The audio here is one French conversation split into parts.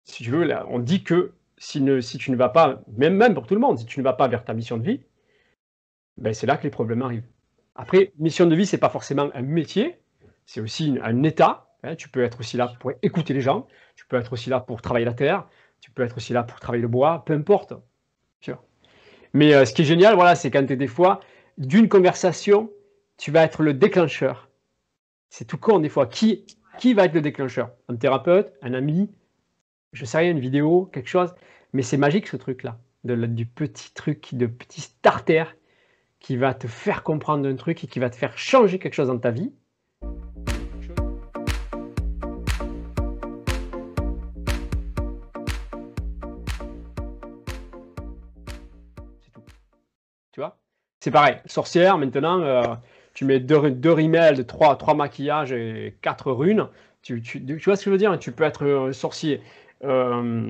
Si tu veux, là, on dit que si tu ne vas pas, même pour tout le monde, si tu ne vas pas vers ta mission de vie, ben c'est là que les problèmes arrivent. Après, mission de vie, c'est pas forcément un métier, c'est aussi un état. Hein. Tu peux être aussi là pour écouter les gens, tu peux être aussi là pour travailler la terre, tu peux être aussi là pour travailler le bois, peu importe. Tu vois. Mais ce qui est génial, voilà, c'est quand tu es des fois, d'une conversation, tu vas être le déclencheur. C'est tout con des fois. Qui va être le déclencheur? Un thérapeute, un ami, je sais rien, une vidéo, quelque chose. Mais c'est magique ce truc-là, du petit truc, de petit starter qui va te faire comprendre un truc et qui va te faire changer quelque chose dans ta vie. C'est tout. Tu vois? C'est pareil, sorcière, maintenant, tu mets deux rimels, trois maquillages et 4 runes. Tu vois ce que je veux dire? Tu peux être sorcier. Euh,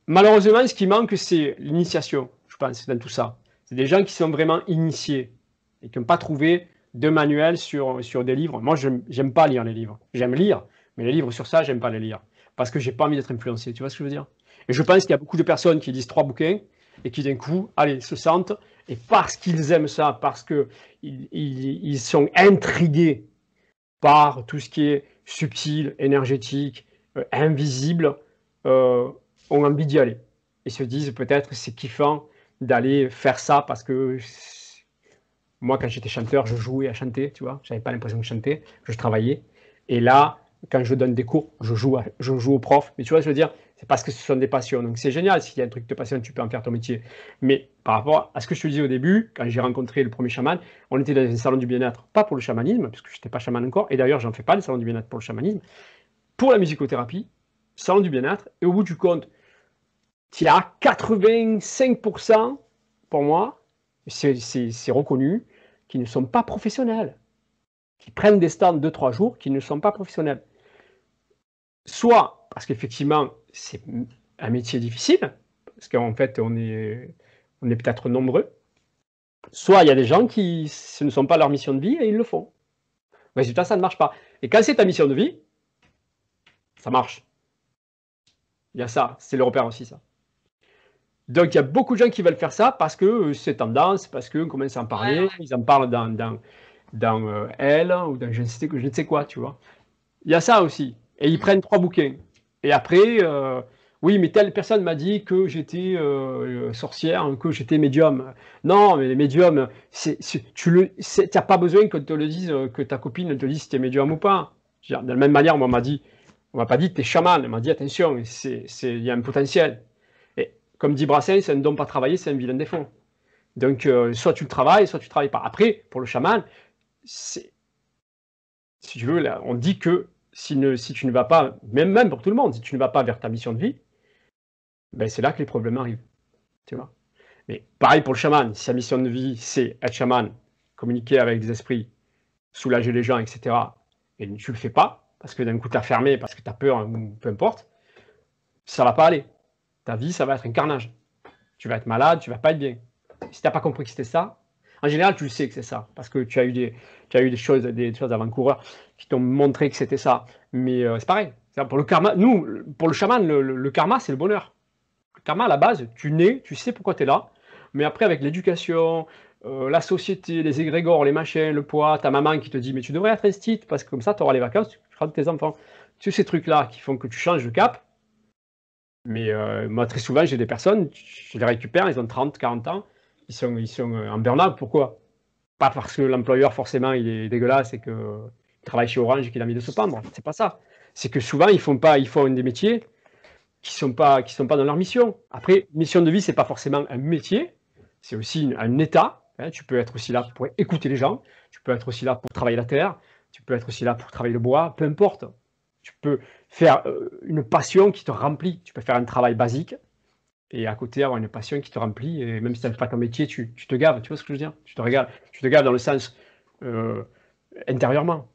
malheureusement, ce qui manque, c'est l'initiation, je pense, dans tout ça. C'est des gens qui sont vraiment initiés et qui n'ont pas trouvé de manuel sur des livres. Moi, je n'aime pas lire les livres. J'aime lire, mais les livres sur ça, j'aime pas les lire. Parce que j'ai pas envie d'être influencé. Tu vois ce que je veux dire? Et je pense qu'il y a beaucoup de personnes qui lisent 3 bouquins et qui d'un coup, allez, se sentent, et parce qu'ils aiment ça, parce qu'ils sont intrigués par tout ce qui est subtil, énergétique, invisible, euh, ont envie d'y aller. Et se disent peut-être c'est kiffant d'aller faire ça parce que moi, quand j'étais chanteur, je jouais à chanter, tu vois. J'avais pas l'impression de chanter, je travaillais. Et là, quand je donne des cours, je joue au prof. Mais tu vois, je veux dire, c'est parce que ce sont des passions. Donc c'est génial, s'il y a un truc qui te passionne, tu peux en faire ton métier. Mais par rapport à ce que je te disais au début, quand j'ai rencontré le premier chaman, on était dans un salon du bien-être, pas pour le chamanisme, parce que je n'étais pas chaman encore. Et d'ailleurs, j'en fais pas le salon du bien-être pour le chamanisme, pour la musicothérapie, salon du bien-être. Et au bout du compte, il y a 85% pour moi, c'est reconnu, qui ne sont pas professionnels, qui prennent des stands 2-3 jours, qui ne sont pas professionnels. Soit parce qu'effectivement, c'est un métier difficile, parce qu'en fait, on est peut-être nombreux, soit il y a des gens qui, ce ne sont pas leur mission de vie et ils le font. Résultat, ça ne marche pas. Et quand c'est ta mission de vie, ça marche. Il y a ça, c'est le repère aussi, ça. Donc il y a beaucoup de gens qui veulent faire ça parce que c'est tendance, parce qu'on commence à en Ouais, parler, ouais. ils en parlent dans Elle ou dans je ne sais quoi, tu vois. Il y a ça aussi. Et ils Mm. prennent 3 bouquins. Et après, oui, mais telle personne m'a dit que j'étais sorcière, que j'étais médium. Non, mais les médiums, tu n'as pas besoin qu'on te le dise, que ta copine te dise si tu es médium ou pas. De la même manière, moi, on m'a pas dit que tu es chaman. On m'a dit, attention, il y a un potentiel. Et comme dit Brassens, c'est un don pas travaillé, c'est un vilain défaut. Donc, soit tu le travailles, soit tu ne travailles pas. Après, pour le chaman, si tu veux, là, on dit que si tu ne vas pas, même pour tout le monde, si tu ne vas pas vers ta mission de vie, ben c'est là que les problèmes arrivent. Tu vois. Mais pareil pour le chaman, si sa mission de vie, c'est être chaman, communiquer avec des esprits, soulager les gens, etc., et tu ne le fais pas, parce que d'un coup tu as fermé, parce que tu as peur, ou peu importe, ça ne va pas aller. Ta vie, ça va être un carnage. Tu vas être malade, tu vas pas être bien. Si tu n'as pas compris que c'était ça, en général, tu le sais que c'est ça, parce que tu as eu des choses avant-coureurs qui t'ont montré que c'était ça. Mais c'est pareil. Pour le karma, nous, pour le chaman, le karma, c'est le bonheur. Le karma, à la base, tu nais, tu sais pourquoi tu es là, mais après, avec l'éducation, la société, les égrégores, les machins, le poids, ta maman qui te dit, mais tu devrais être instite, parce que comme ça, tu auras les vacances, tu feras de tes enfants. Tu sais, ces trucs-là qui font que tu changes de cap, mais moi, très souvent, j'ai des personnes, je les récupère, ils ont 30, 40 ans, ils sont en burn-out. Pourquoi? Pas parce que l'employeur, forcément, il est dégueulasse et qu'il travaille chez Orange et qu'il a envie de se pendre. C'est pas ça. C'est que souvent, ils font des métiers qui sont pas dans leur mission. Après, mission de vie, c'est pas forcément un métier, c'est aussi un état. Hein. Tu peux être aussi là pour écouter les gens, tu peux être aussi là pour travailler la terre, tu peux être aussi là pour travailler le bois, peu importe. Tu peux faire une passion qui te remplit. Tu peux faire un travail basique et à côté avoir une passion qui te remplit. Et même si tu n'as pas ton métier, tu te gaves. Tu vois ce que je veux dire? Tu te régales. Tu te gaves dans le sens euh, intérieurement.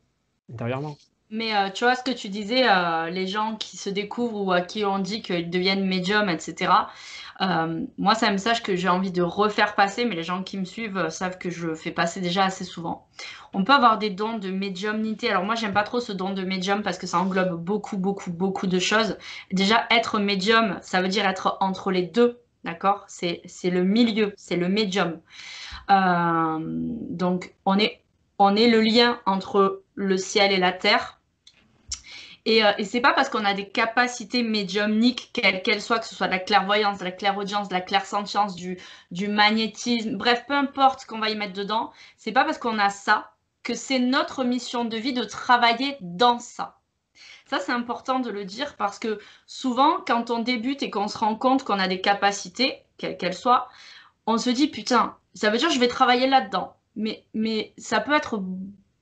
Intérieurement. Mais tu vois ce que tu disais, les gens qui se découvrent ou à qui on dit qu'ils deviennent médiums, etc. Moi, c'est un message que j'ai envie de refaire passer, mais les gens qui me suivent savent que je le fais passer déjà assez souvent. On peut avoir des dons de médiumnité. Alors moi, j'aime pas trop ce don de médium parce que ça englobe beaucoup, beaucoup, beaucoup de choses. Déjà, être médium, ça veut dire être entre les deux, d'accord? C'est le milieu, c'est le médium. Donc, on est le lien entre le ciel et la terre. Et c'est pas parce qu'on a des capacités médiumniques, quelles qu'elles soient, que ce soit de la clairvoyance, de la clairaudience, de la clairsentience, du magnétisme, bref, peu importe ce qu'on va y mettre dedans, c'est pas parce qu'on a ça que c'est notre mission de vie de travailler dans ça. Ça, c'est important de le dire parce que souvent, quand on débute et qu'on se rend compte qu'on a des capacités, quelles qu'elles soient, on se dit, putain, ça veut dire que je vais travailler là-dedans. Mais ça peut être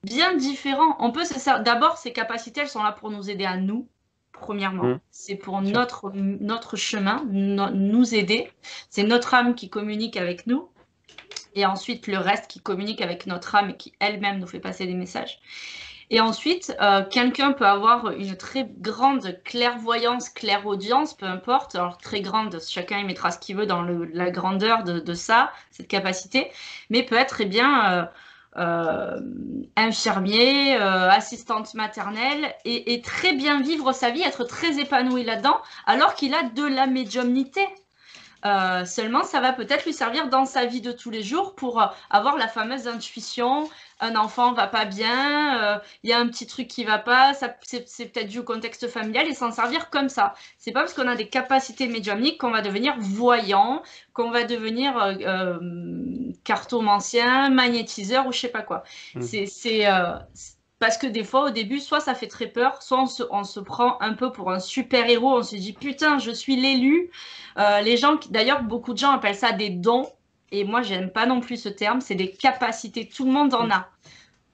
bien différent. On peut d'abord, ces capacités, elles sont là pour nous aider à nous, premièrement. Mmh, C'est pour sûr. notre chemin, nous aider. C'est notre âme qui communique avec nous. Et ensuite, le reste qui communique avec notre âme et qui elle-même nous fait passer des messages. Et ensuite, quelqu'un peut avoir une très grande clairvoyance, clairaudience, peu importe. Alors, très grande, chacun y mettra ce qu'il veut dans la grandeur de ça, cette capacité. Mais peut être, eh bien, infirmier, assistante maternelle, et très bien vivre sa vie, être très épanoui là-dedans, alors qu'il a de la médiumnité. Seulement, ça va peut-être lui servir dans sa vie de tous les jours pour avoir la fameuse intuition. Un enfant va pas bien, il y a un petit truc qui va pas, c'est peut-être dû au contexte familial et s'en servir comme ça. C'est pas parce qu'on a des capacités médiumniques qu'on va devenir voyant, qu'on va devenir cartomancien, magnétiseur ou je sais pas quoi. Mmh. C'est parce que des fois, au début, soit ça fait très peur, soit on se prend un peu pour un super-héros, on se dit putain, je suis l'élu. Les gens, d'ailleurs, beaucoup de gens appellent ça des dons. Et moi, j'aime pas non plus ce terme. C'est des capacités. Tout le monde en a.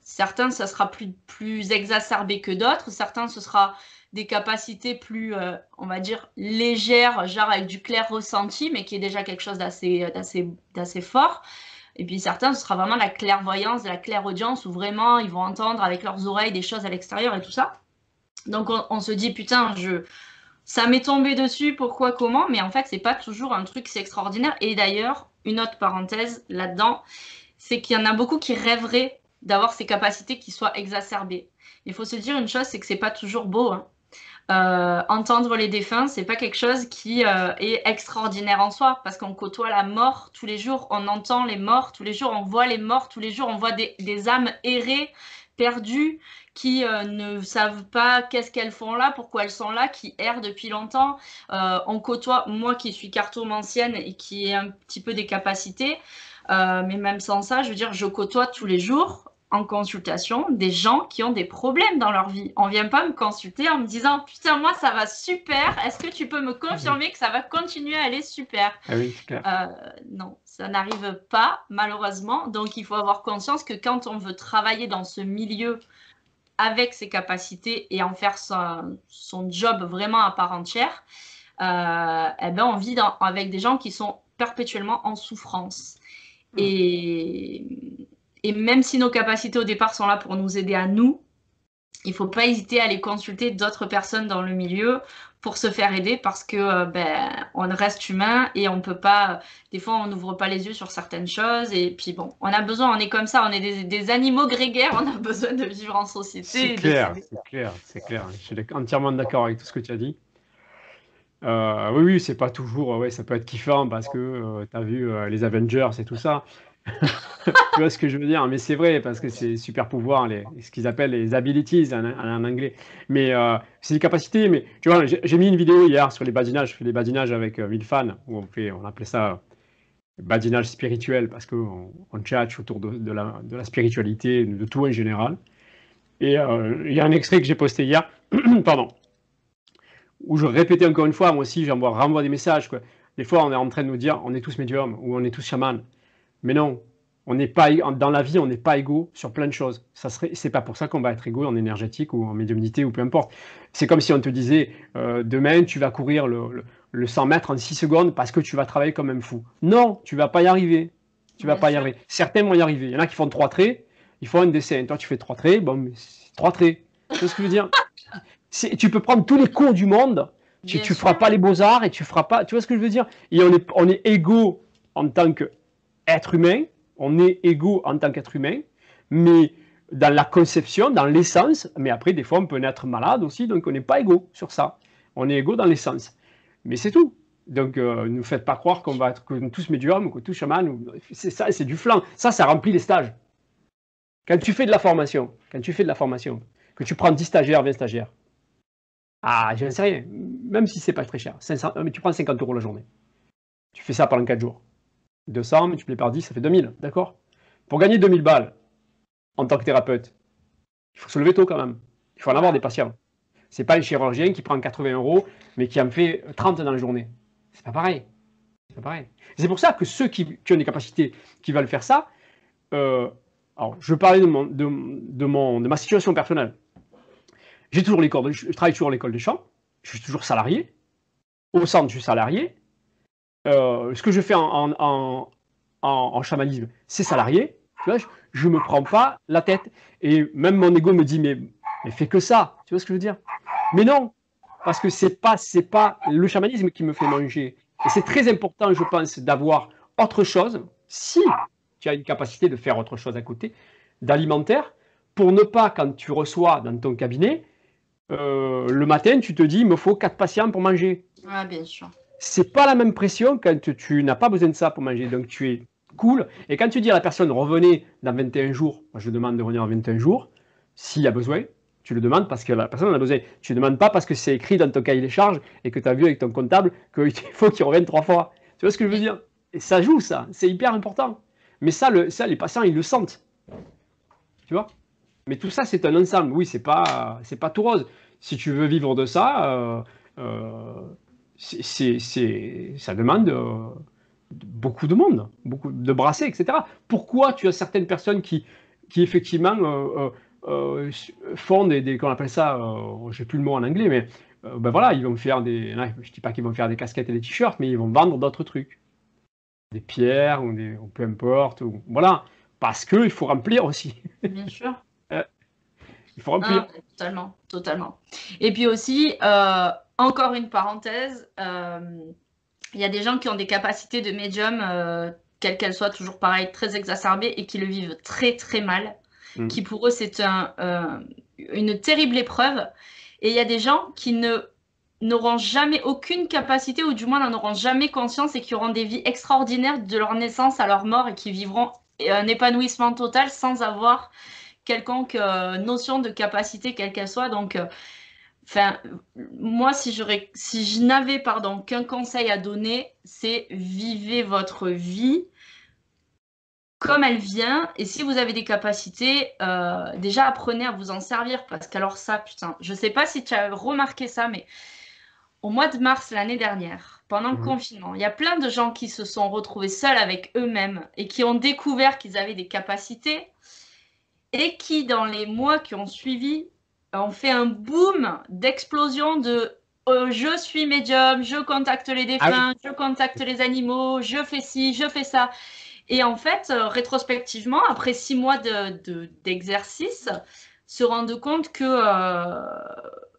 Certains, ça sera plus exacerbé que d'autres. Certains, ce sera des capacités plus, on va dire, légères, genre avec du clair ressenti, mais qui est déjà quelque chose d'assez fort. Et puis certains, ce sera vraiment la clairvoyance, la clairaudience, où vraiment, ils vont entendre avec leurs oreilles des choses à l'extérieur et tout ça. Donc, on se dit, putain, ça m'est tombé dessus, pourquoi, comment, mais en fait, c'est pas toujours un truc, c'est extraordinaire. Et d'ailleurs, une autre parenthèse là-dedans, c'est qu'il y en a beaucoup qui rêveraient d'avoir ces capacités qui soient exacerbées. Il faut se dire une chose, c'est que c'est pas toujours beau, hein. Entendre les défunts, c'est pas quelque chose qui est extraordinaire en soi, parce qu'on côtoie la mort tous les jours, on entend les morts tous les jours, on voit les morts tous les jours, on voit des âmes errer, perdues, qui ne savent pas qu'est-ce qu'elles font là, pourquoi elles sont là, qui errent depuis longtemps. On côtoie, moi qui suis cartomancienne et qui ai un petit peu des capacités, mais même sans ça, je veux dire, je côtoie tous les jours en consultation des gens qui ont des problèmes dans leur vie. On vient pas me consulter en me disant putain moi ça va super, est-ce que tu peux me Ah oui. confirmer que ça va continuer à aller super? Ah oui, c'est clair. Non, ça n'arrive pas malheureusement. Donc il faut avoir conscience que quand on veut travailler dans ce milieu avec ses capacités et en faire son job vraiment à part entière, eh ben on vit avec des gens qui sont perpétuellement en souffrance. Mmh. Et, et même si nos capacités au départ sont là pour nous aider à nous, il ne faut pas hésiter à aller consulter d'autres personnes dans le milieu pour se faire aider parce que on reste humain et on peut pas, des fois on n'ouvre pas les yeux sur certaines choses et puis bon, on a besoin, on est comme ça, on est des animaux grégaires, on a besoin de vivre en société C'est et de clair, s'aider. c'est clair, c'est clair. Je suis entièrement d'accord avec tout ce que tu as dit. Oui, oui, c'est pas toujours, ouais, ça peut être kiffant parce que, tu as vu, les Avengers et tout ça. Tu vois ce que je veux dire? Mais c'est vrai parce que c'est super pouvoir, ce qu'ils appellent les abilities en anglais. Mais c'est des capacités. Mais tu vois, j'ai mis une vidéo hier sur les badinages. Je fais des badinages avec 1000 fans où on appelait ça badinage spirituel parce qu'on tchatche autour de la spiritualité, de tout en général. Et il y a un extrait que j'ai posté hier, pardon, où je répétais encore une fois, moi aussi, renvoie des messages, quoi. Des fois, on est en train de nous dire, on est tous médiums ou on est tous chamans. Mais non, on n'est pas dans la vie, on n'est pas égaux sur plein de choses. C'est pas pour ça qu'on va être égaux en énergétique ou en médiumnité ou peu importe. C'est comme si on te disait demain tu vas courir le 100 mètres en 6 secondes parce que tu vas travailler comme un fou. Non, tu vas pas y arriver. Tu vas Bien pas y sûr. arriver. Certains vont y arriver. Il y en a qui font 3 traits, ils font un dessin. Toi tu fais 3 traits, bon, mais 3 traits. vois ce que je veux dire? Tu peux prendre tous les cours du monde, tu ne feras pas les beaux-arts et tu feras pas. Tu vois ce que je veux dire? Et on est égaux en tant qu'être humain, on est égaux en tant qu'être humain, mais dans la conception, dans l'essence, mais après, des fois, on peut naître malade aussi, donc on n'est pas égaux sur ça. On est égaux dans l'essence. Mais c'est tout. Donc, ne nous faites pas croire qu'on va être tous médiums ou que tous chamans. C'est ça, c'est du flan. Ça remplit les stages. Quand tu fais de la formation, que tu prends 10 stagiaires, 20 stagiaires, ah, j'en sais rien, même si c'est pas très cher, 500, mais tu prends 50 € la journée. Tu fais ça pendant 4 jours. 200, multiplié par 10, ça fait 2000, d'accord? Pour gagner 2000 balles en tant que thérapeute, il faut se lever tôt quand même. Il faut en avoir des patients. C'est pas le chirurgien qui prend 80 € mais qui en fait 30 dans la journée. C'est pas pareil. C'est pas pareil. C'est pour ça que ceux qui ont des capacités, qui veulent faire ça, alors je parlais de ma situation personnelle. Je travaille toujours à l'école des chants, je suis toujours salarié. Au centre, je suis salarié. Ce que je fais en chamanisme, c'est salarié. Tu vois, je ne me prends pas la tête. Et même mon ego me dit, mais fais que ça. Tu vois ce que je veux dire? Mais non, parce que c'est pas le chamanisme qui me fait manger. Et c'est très important, je pense, d'avoir autre chose, si tu as une capacité de faire autre chose à côté, d'alimentaire, pour ne pas, quand tu reçois dans ton cabinet, le matin, tu te dis, il me faut 4 patients pour manger. Ah, bien sûr. C'est pas la même pression quand tu n'as pas besoin de ça pour manger. Donc, tu es cool. Et quand tu dis à la personne, revenez dans 21 jours, moi, je demande de revenir en 21 jours, s'il y a besoin, tu le demandes parce que la personne en a besoin. Tu ne demandes pas parce que c'est écrit dans ton cahier des charges et que tu as vu avec ton comptable qu'il faut qu'il revienne 3 fois. Tu vois ce que je veux dire? Et ça joue, ça. C'est hyper important. Mais ça, les patients, ils le sentent. Tu vois? Mais tout ça, c'est un ensemble. Oui, c'est pas tout rose. Si tu veux vivre de ça, ça demande beaucoup de monde, beaucoup de brassés, etc. Pourquoi tu as certaines personnes qui effectivement font qu'on appelle ça, j'ai plus le mot en anglais, mais ben voilà, ils vont faire je dis pas qu'ils vont faire des casquettes et des t-shirts, mais ils vont vendre d'autres trucs, des pierres ou peu importe, voilà, parce qu'il faut remplir aussi. Bien sûr. Il faut remplir. Ah, totalement, totalement. Et puis aussi, encore une parenthèse, il y a des gens qui ont des capacités de médium, quelles qu'elles soient, toujours pareil, très exacerbées et qui le vivent très très mal, qui pour eux c'est une terrible épreuve. Et il y a des gens qui n'auront jamais aucune capacité, ou du moins n'en auront jamais conscience, et qui auront des vies extraordinaires de leur naissance à leur mort et qui vivront un épanouissement total sans avoir quelconque notion de capacité, quelle qu'elle soit. Donc, moi, si je n'avais qu'un conseil à donner, c'est vivez votre vie comme elle vient. Et si vous avez des capacités, déjà apprenez à vous en servir. Parce qu'alors ça, putain, je sais pas si tu as remarqué ça, mais au mois de mars l'année dernière, pendant le confinement, il y a plein de gens qui se sont retrouvés seuls avec eux-mêmes et qui ont découvert qu'ils avaient des capacités et qui, dans les mois qui ont suivi, ont fait un boom d'explosion de je suis médium, je contacte les défunts, je contacte les animaux, je fais ci, je fais ça. Et en fait, rétrospectivement, après 6 mois d'exercice, se rendent compte que...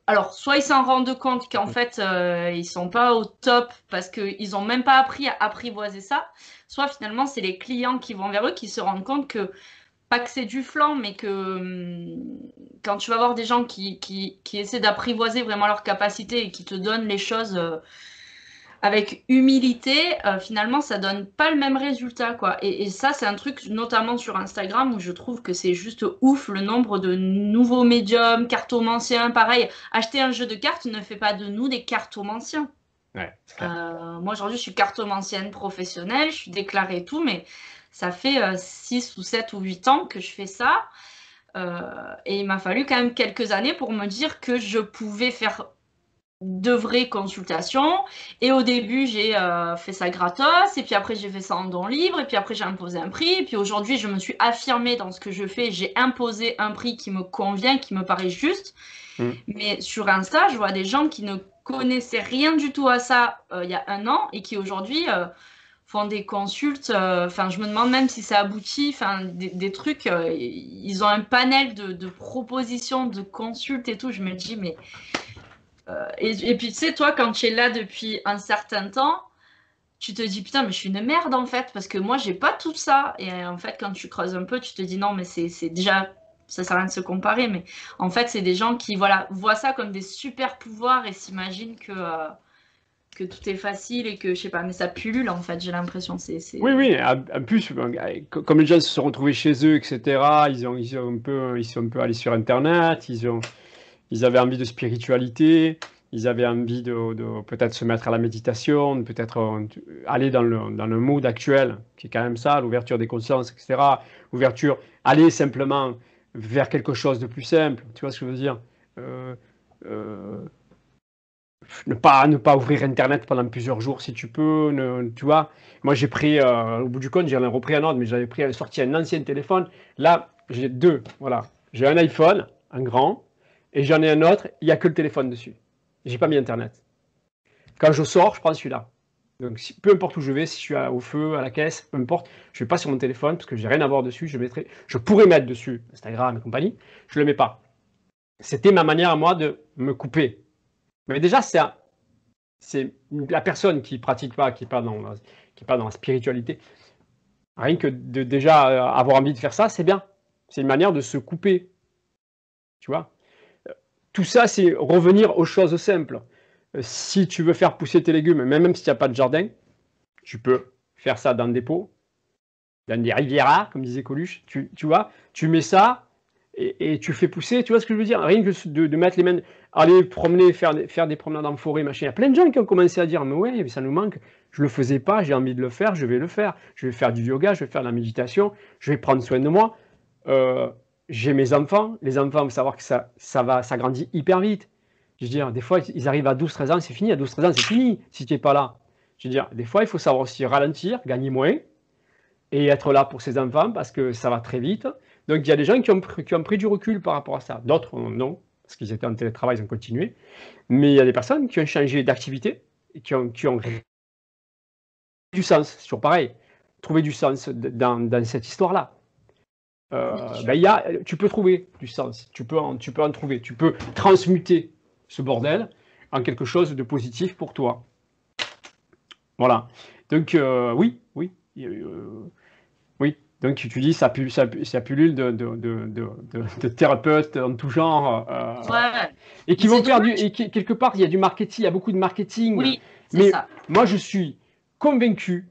alors, soit ils s'en rendent compte qu'en fait, ils sont pas au top parce qu'ils n'ont même pas appris à apprivoiser ça, soit finalement, c'est les clients qui vont vers eux qui se rendent compte que pas que c'est du flan, mais que quand tu vas voir des gens qui essaient d'apprivoiser vraiment leurs capacités et qui te donnent les choses avec humilité, finalement, ça donne pas le même résultat, quoi. Et ça, c'est un truc, notamment sur Instagram, où je trouve que c'est juste ouf, le nombre de nouveaux médiums, cartomanciens, pareil. Acheter un jeu de cartes ne fait pas de nous des cartomanciens. Ouais, moi, aujourd'hui, je suis cartomancienne professionnelle, je suis déclarée et tout, mais ça fait 6 ou 7 ou 8 ans que je fais ça. Et il m'a fallu quand même quelques années pour me dire que je pouvais faire de vraies consultations. Et au début, j'ai fait ça gratos. Et puis après, j'ai fait ça en don libre. Et puis après, j'ai imposé un prix. Et puis aujourd'hui, je me suis affirmée dans ce que je fais. J'ai imposé un prix qui me convient, qui me paraît juste. Mais sur Insta, je vois des gens qui ne connaissaient rien du tout à ça il y a 1 an et qui aujourd'hui font des consultes. Enfin, je me demande même si ça aboutit. Enfin, des trucs, ils ont un panel de propositions, de consultes et tout. Je me dis, mais... et puis, tu sais, toi, quand tu es là depuis un certain temps, tu te dis, putain, mais je suis une merde, en fait, parce que moi, j'ai pas tout ça. Et en fait, quand tu creuses un peu, tu te dis, non, mais c'est déjà... Ça sert à rien de se comparer, mais en fait, c'est des gens qui, voilà, voient ça comme des super pouvoirs et s'imaginent que tout est facile et que, je sais pas, mais ça pullule, en fait, j'ai l'impression. Oui, oui, en plus, comme les gens se sont retrouvés chez eux, etc., ils sont un peu allés sur Internet, ils avaient envie de spiritualité, ils avaient envie de peut-être se mettre à la méditation, peut-être aller dans le mood actuel, qui est quand même ça, l'ouverture des consciences, etc., aller simplement vers quelque chose de plus simple, tu vois ce que je veux dire? Euh, euh, ne pas ouvrir Internet pendant plusieurs jours si tu peux, tu vois. Moi, j'ai pris, au bout du compte, j'ai repris un ordre, mais j'avais sorti un ancien téléphone. Là, j'ai deux, voilà. J'ai un iPhone, un grand, et j'en ai un autre, il n'y a que le téléphone dessus. J'ai pas mis Internet. Quand je sors, je prends celui-là. Donc, peu importe où je vais, si je suis au feu, à la caisse, peu importe, je ne vais pas sur mon téléphone parce que j'ai rien à voir dessus. Je pourrais mettre dessus Instagram et compagnie, je le mets pas. C'était ma manière à moi de me couper. Mais déjà, c'est la personne qui pratique pas, qui n'est pas dans la spiritualité. Rien que de déjà avoir envie de faire ça, c'est bien. C'est une manière de se couper. Tu vois. Tout ça, c'est revenir aux choses simples. Si tu veux faire pousser tes légumes, même si tu n'as pas de jardin, tu peux faire ça dans des pots, dans des rivières, comme disait Coluche. Tu vois, tu mets ça et tu fais pousser. Tu vois ce que je veux dire? Rien que de mettre les mains, aller promener, faire des promenades en forêt, machin. Il y a plein de gens qui ont commencé à dire, mais ouais, mais ça nous manque. Je le faisais pas, j'ai envie de le faire, je vais le faire. Je vais faire du yoga, je vais faire de la méditation, je vais prendre soin de moi. J'ai mes enfants. Les enfants, vous savoir que ça grandit hyper vite. Je veux dire, des fois, ils arrivent à 12-13 ans, c'est fini. À 12-13 ans, c'est fini si tu n'es pas là. Je veux dire, des fois, il faut savoir aussi ralentir, gagner moins et être là pour ses enfants parce que ça va très vite. Donc, il y a des gens qui ont pris du recul par rapport à ça. D'autres, non, parce qu'ils étaient en télétravail, ils ont continué. Mais il y a des personnes qui ont changé d'activité et qui ont du sens. C'est toujours pareil. Trouver du sens dans cette histoire-là. Tu peux trouver du sens. Tu peux en trouver. Tu peux transmuter ce bordel en quelque chose de positif pour toi. Voilà. Donc, oui. Oui. Donc, tu dis, ça pullule de thérapeutes en tout genre. Ouais. Et qui vont faire quelque part, il y a du marketing, il y a beaucoup de marketing. Oui, mais ça. Moi, je suis convaincu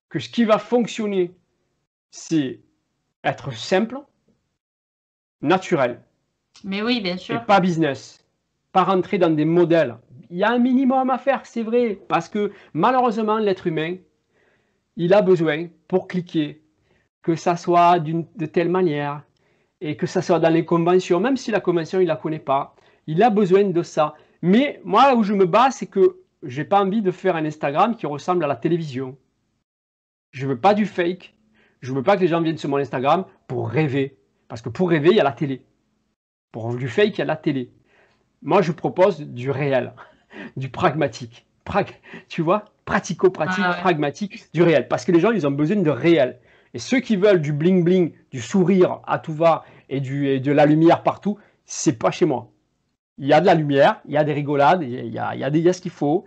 que ce qui va fonctionner, c'est être simple, naturel. Mais oui, bien sûr. Et pas business. Pas rentrer dans des modèles. Il y a un minimum à faire, c'est vrai. Parce que malheureusement, l'être humain, il a besoin, pour cliquer, que ça soit de telle manière, et que ça soit dans les conventions, même si la convention, il ne la connaît pas. Il a besoin de ça. Mais moi, là où je me bats, c'est que j'ai pas envie de faire un Instagram qui ressemble à la télévision. Je veux pas du fake. Je veux pas que les gens viennent sur mon Instagram pour rêver. Parce que pour rêver, il y a la télé. Pour du fake, il y a la télé. Moi, je propose du réel, du pragmatique. Tu vois, pratico-pratique, pragmatique, du réel. Parce que les gens, ils ont besoin de réel. Et ceux qui veulent du bling-bling, du sourire à tout va et de la lumière partout, c'est pas chez moi. Il y a de la lumière, il y a des rigolades, il y a ce qu'il faut,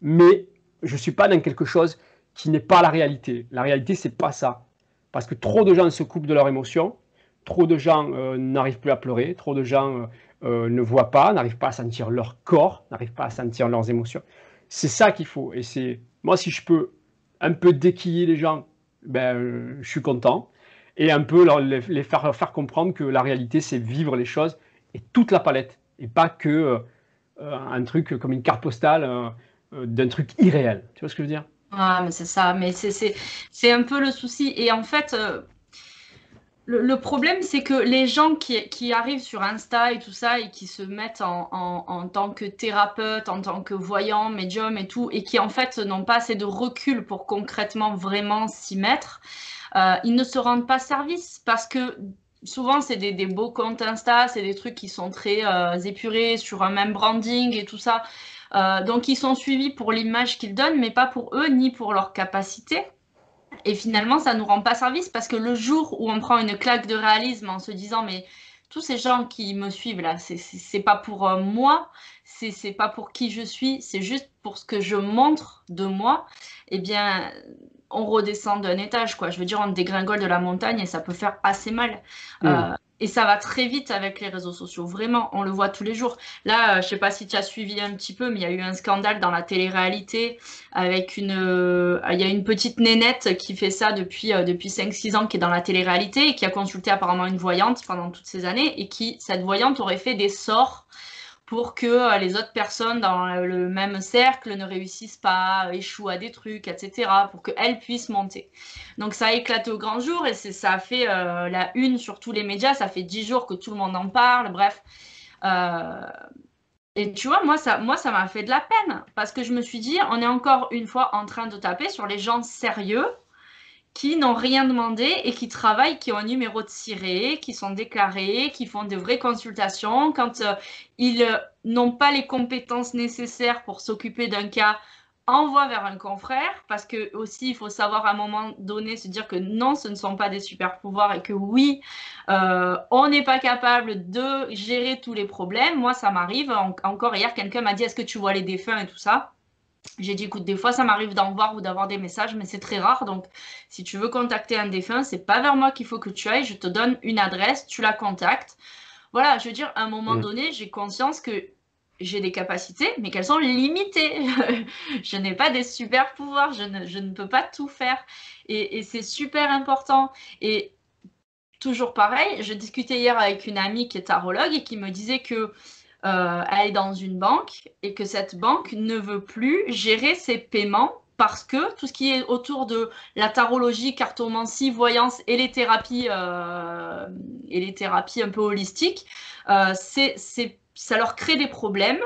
mais je ne suis pas dans quelque chose qui n'est pas la réalité. La réalité, c'est pas ça. Parce que trop de gens se coupent de leurs émotions, trop de gens n'arrivent plus à pleurer, trop de gens ne voient pas, n'arrivent pas à sentir leur corps, n'arrivent pas à sentir leurs émotions. C'est ça qu'il faut. Et c'est moi, si je peux un peu déquiller les gens, je suis content. Et un peu les faire comprendre que la réalité, c'est vivre les choses et toute la palette. Et pas que un truc comme une carte postale d'un truc irréel. Tu vois ce que je veux dire? Ah, mais c'est ça. Mais c'est un peu le souci. Et en fait, le problème, c'est que les gens qui arrivent sur Insta et tout ça et qui se mettent en tant que thérapeute, en tant que voyant, médium et tout, et qui en fait n'ont pas assez de recul pour concrètement vraiment s'y mettre, ils ne se rendent pas service parce que souvent c'est des beaux comptes Insta, c'est des trucs qui sont très épurés sur un même branding et tout ça. Donc ils sont suivis pour l'image qu'ils donnent, mais pas pour eux ni pour leur capacité. Et finalement, ça ne nous rend pas service parce que le jour où on prend une claque de réalisme en se disant, mais tous ces gens qui me suivent là, c'est pas pour moi, c'est pas pour qui je suis, c'est juste pour ce que je montre de moi, eh bien, on redescend d'un étage, quoi. Je veux dire, on dégringole de la montagne et ça peut faire assez mal. Hmm. Et ça va très vite avec les réseaux sociaux, vraiment, on le voit tous les jours. Là, je sais pas si tu as suivi un petit peu, mais il y a eu un scandale dans la télé-réalité avec il y a une petite nénette qui fait ça depuis 5-6 ans, qui est dans la télé-réalité et qui a consulté apparemment une voyante pendant toutes ces années et cette voyante aurait fait des sorts pour que les autres personnes dans le même cercle ne réussissent pas, échouent à des trucs, etc., pour qu'elles puissent monter. Donc ça a éclaté au grand jour et ça a fait la une sur tous les médias, ça fait 10 jours que tout le monde en parle, bref. Euh, et tu vois, moi, ça m'a fait de la peine parce que je me suis dit, on est encore une fois en train de taper sur les gens sérieux qui n'ont rien demandé et qui travaillent, qui ont un numéro de ciré, qui sont déclarés, qui font de vraies consultations. Quand ils n'ont pas les compétences nécessaires pour s'occuper d'un cas, envoient vers un confrère, parce que aussi il faut savoir à un moment donné se dire que non, ce ne sont pas des super pouvoirs et que oui, on n'est pas capable de gérer tous les problèmes. Moi, ça m'arrive. Encore hier, quelqu'un m'a dit, est-ce que tu vois les défunts et tout ça? J'ai dit, écoute, des fois, ça m'arrive d'en voir ou d'avoir des messages, mais c'est très rare. Donc, si tu veux contacter un défunt, c'est pas vers moi qu'il faut que tu ailles. Je te donne une adresse, tu la contactes. Voilà, je veux dire, à un moment Hmm. donné, j'ai conscience que j'ai des capacités, mais qu'elles sont limitées. Je n'ai pas des super pouvoirs, je ne peux pas tout faire. Et c'est super important. Et toujours pareil, je discutais hier avec une amie qui est tarologue et qui me disait que elle est dans une banque et que cette banque ne veut plus gérer ses paiements parce que tout ce qui est autour de la tarologie, cartomancie, voyance et les thérapies un peu holistiques, ça leur crée des problèmes.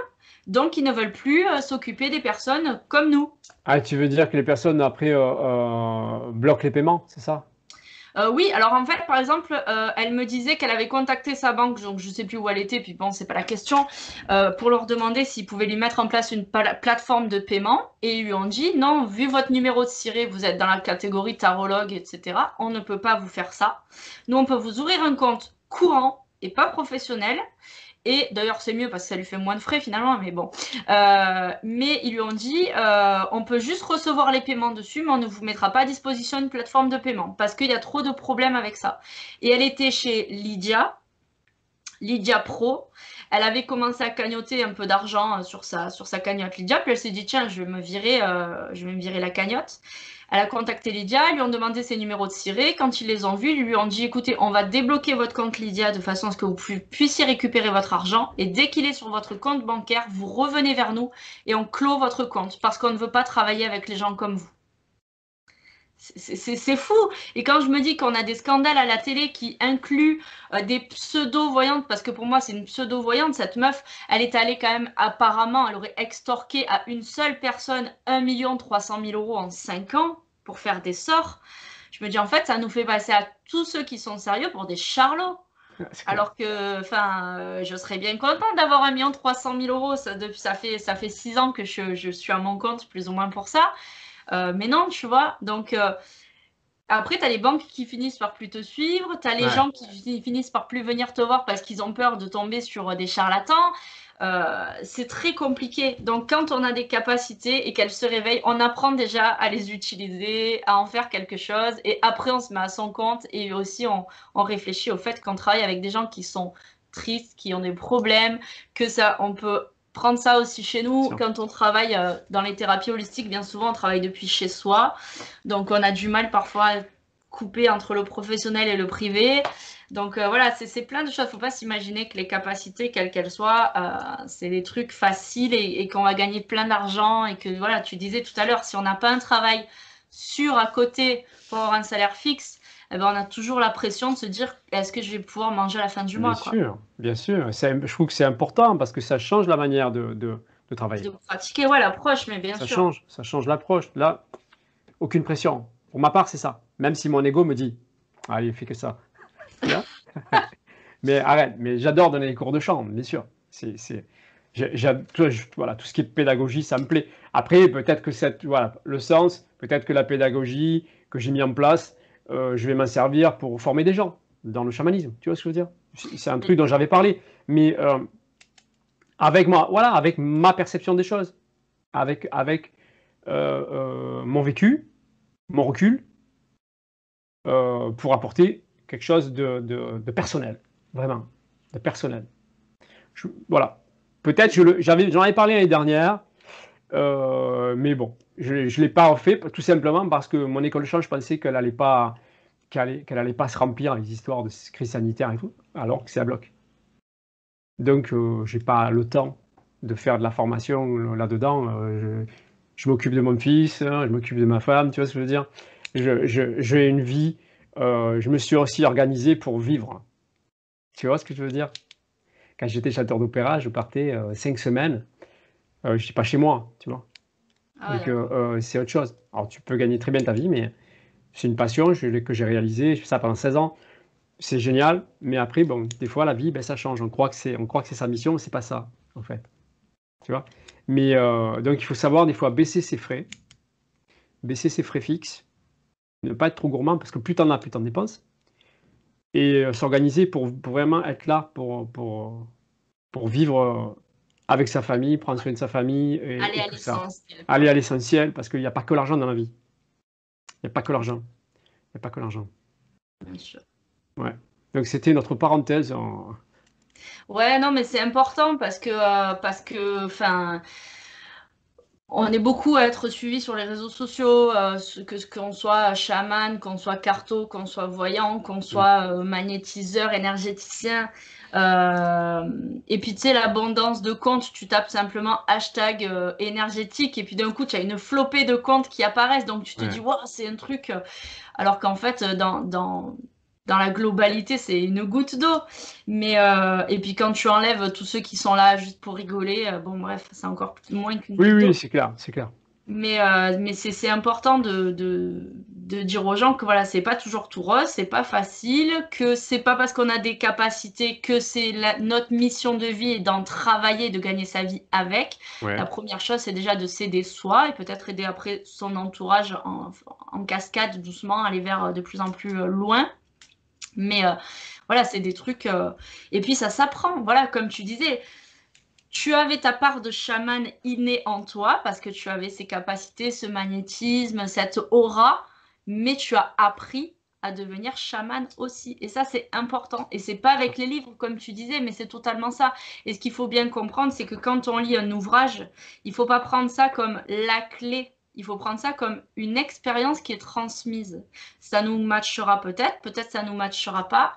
Donc, ils ne veulent plus s'occuper des personnes comme nous. Ah, tu veux dire que les personnes après bloquent les paiements, c'est ça? Oui, alors en fait, par exemple, elle me disait qu'elle avait contacté sa banque, donc je sais plus où elle était, puis bon, c'est pas la question, pour leur demander s'ils pouvaient lui mettre en place une plateforme de paiement, et ils lui ont dit non, vu votre numéro de ciré, vous êtes dans la catégorie tarologue, etc. On ne peut pas vous faire ça. Nous, on peut vous ouvrir un compte courant et pas professionnel. Et d'ailleurs, c'est mieux parce que ça lui fait moins de frais finalement, mais bon. Mais ils lui ont dit, on peut juste recevoir les paiements dessus, mais on ne vous mettra pas à disposition une plateforme de paiement parce qu'il y a trop de problèmes avec ça. Et elle était chez Lydia Pro. Elle avait commencé à cagnotter un peu d'argent sur sa cagnotte Lydia, puis elle s'est dit, tiens, je vais me virer la cagnotte. Elle a contacté Lydia, ils lui ont demandé ses numéros de ciré. Quand ils les ont vus, ils lui ont dit, écoutez, on va débloquer votre compte Lydia de façon à ce que vous puissiez récupérer votre argent. Et dès qu'il est sur votre compte bancaire, vous revenez vers nous et on clôt votre compte parce qu'on ne veut pas travailler avec les gens comme vous. C'est fou. Et quand je me dis qu'on a des scandales à la télé qui incluent des pseudo-voyantes, parce que pour moi c'est une pseudo-voyante, cette meuf, elle est allée quand même, apparemment, elle aurait extorqué à une seule personne 1 300 000 € en 5 ans pour faire des sorts. Je me dis en fait, ça nous fait passer à tous ceux qui sont sérieux pour des charlots. Ouais, c'est clair. Alors que, enfin, je serais bien contente d'avoir 1 300 000 € ça fait 6 ans que je suis à mon compte, plus ou moins pour ça. Mais non, tu vois. Donc, après, tu as les banques qui finissent par plus te suivre, tu as les Ouais. gens qui finissent par plus venir te voir parce qu'ils ont peur de tomber sur des charlatans. C'est très compliqué. Donc, quand on a des capacités et qu'elles se réveillent, on apprend déjà à les utiliser, à en faire quelque chose. Et après, on se met à son compte et aussi on réfléchit au fait qu'on travaille avec des gens qui sont tristes, qui ont des problèmes, que ça, on peut prendre ça aussi chez nous. Sûr. Quand on travaille dans les thérapies holistiques, bien souvent, on travaille depuis chez soi. Donc, on a du mal parfois à couper entre le professionnel et le privé. Donc, voilà, c'est plein de choses. Il ne faut pas s'imaginer que les capacités, quelles qu'elles soient, c'est des trucs faciles et qu'on va gagner plein d'argent. Et que, voilà, tu disais tout à l'heure, si on n'a pas un travail sûr à côté pour avoir un salaire fixe, eh ben, on a toujours la pression de se dire, est-ce que je vais pouvoir manger à la fin du Bien mois, quoi. sûr, bien sûr. Je trouve que c'est important parce que ça change la manière de De travailler. pratiquer, ouais, l'approche, mais bien sûr. Ça change l'approche. Là, aucune pression. Pour ma part, c'est ça. Même si mon ego me dit, ah, il fait que ça. Tu vois. Mais arrête, mais j'adore donner les cours de chant, bien sûr. Voilà, tout ce qui est pédagogie, ça me plaît. Après, peut-être que voilà, le sens, peut-être que la pédagogie que j'ai mis en place, je vais m'en servir pour former des gens dans le chamanisme. Tu vois ce que je veux dire? C'est un truc dont j'avais parlé. Mais voilà, avec ma perception des choses, avec mon vécu, mon recul, pour apporter quelque chose de personnel, vraiment, de personnel. Voilà. Peut-être j'en avais parlé l'année dernière, mais bon, je ne l'ai pas refait tout simplement parce que mon école de chant, je pensais qu'elle allait pas se remplir les histoires de crise sanitaire et tout, alors que c'est à bloc. Donc, j'ai pas le temps de faire de la formation là-dedans. Je m'occupe de mon fils, hein, je m'occupe de ma femme, tu vois ce que je veux dire? J'ai une vie, je me suis aussi organisé pour vivre. Tu vois ce que je veux dire? Quand j'étais chanteur d'opéra, je partais 5 semaines. Je n'étais pas chez moi, tu vois. Ah ouais, Donc, d'accord. c'est autre chose. Alors, tu peux gagner très bien ta vie, mais c'est une passion que j'ai réalisée. Je fais ça pendant 16 ans. C'est génial, mais après, bon, des fois, la vie, ben, ça change. On croit que c'est sa mission, mais c'est pas ça, en fait. Tu vois? Mais donc, il faut savoir, des fois, baisser ses frais fixes, ne pas être trop gourmand, parce que plus t'en as, plus t'en dépenses, et s'organiser pour vraiment être là pour vivre avec sa famille, prendre soin de sa famille Aller et à tout ça. l'essentiel, Aller quoi. à l'essentiel, parce qu'il n'y a pas que l'argent dans la vie. Il n'y a pas que l'argent. Il n'y a pas que l'argent. Bien sûr. Ouais. Donc c'était notre parenthèse. Ouais, non, mais c'est important enfin, on est beaucoup à être suivi sur les réseaux sociaux, qu'on soit chaman, qu'on soit carto, qu'on soit voyant, qu'on soit magnétiseur, énergéticien. Et puis, tu sais, l'abondance de comptes, tu tapes simplement hashtag énergétique, et puis d'un coup, tu as une flopée de comptes qui apparaissent. Donc, tu te dis, Ouais. waouh, c'est un truc. Alors qu'en fait, dans la globalité, c'est une goutte d'eau. Et puis quand tu enlèves tous ceux qui sont là juste pour rigoler, bon bref, c'est encore moins qu'une Oui, goutte oui, d'eau. c'est clair, c'est clair. Mais c'est important de dire aux gens que voilà, c'est pas toujours tout rose, c'est pas facile, que c'est pas parce qu'on a des capacités que c'est notre mission de vie et d'en travailler, de gagner sa vie avec. La Ouais. première chose, c'est déjà de s'aider soi et peut-être aider après son entourage en cascade, doucement, aller vers de plus en plus loin. Mais voilà, c'est des trucs. Et puis ça s'apprend. Voilà, comme tu disais, tu avais ta part de chaman innée en toi parce que tu avais ces capacités, ce magnétisme, cette aura, mais tu as appris à devenir chaman aussi. Et ça, c'est important. Et c'est pas avec les livres, comme tu disais, mais c'est totalement ça. Et ce qu'il faut bien comprendre, c'est que quand on lit un ouvrage, il faut pas prendre ça comme la clé. Il faut prendre ça comme une expérience qui est transmise. Ça nous matchera peut-être, peut-être ça nous matchera pas.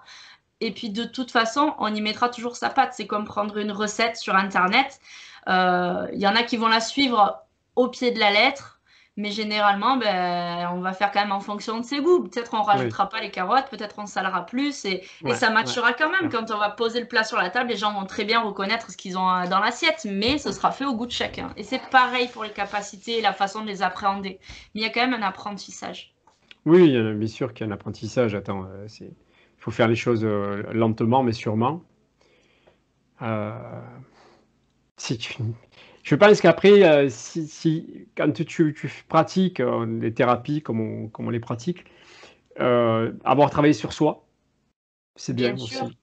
Et puis de toute façon, on y mettra toujours sa patte. C'est comme prendre une recette sur Internet. Il y en a qui vont la suivre au pied de la lettre, mais généralement, ben, on va faire quand même en fonction de ses goûts. Peut-être on Oui. rajoutera pas les carottes, peut-être on salera plus, et Ouais. ça Ouais. matchera quand même. Clair. Quand on va poser le plat sur la table, les gens vont très bien reconnaître ce qu'ils ont dans l'assiette, mais ce sera fait au goût de chacun. Et c'est pareil pour les capacités et la façon de les appréhender. Mais il y a quand même un apprentissage. Oui, bien sûr qu'il y a un apprentissage. Attends, il faut faire les choses lentement, mais sûrement. Euh, si tu... Je pense qu'après, quand tu pratiques les thérapies comme on les pratique, avoir travaillé sur soi, c'est Bien bien sûr. aussi.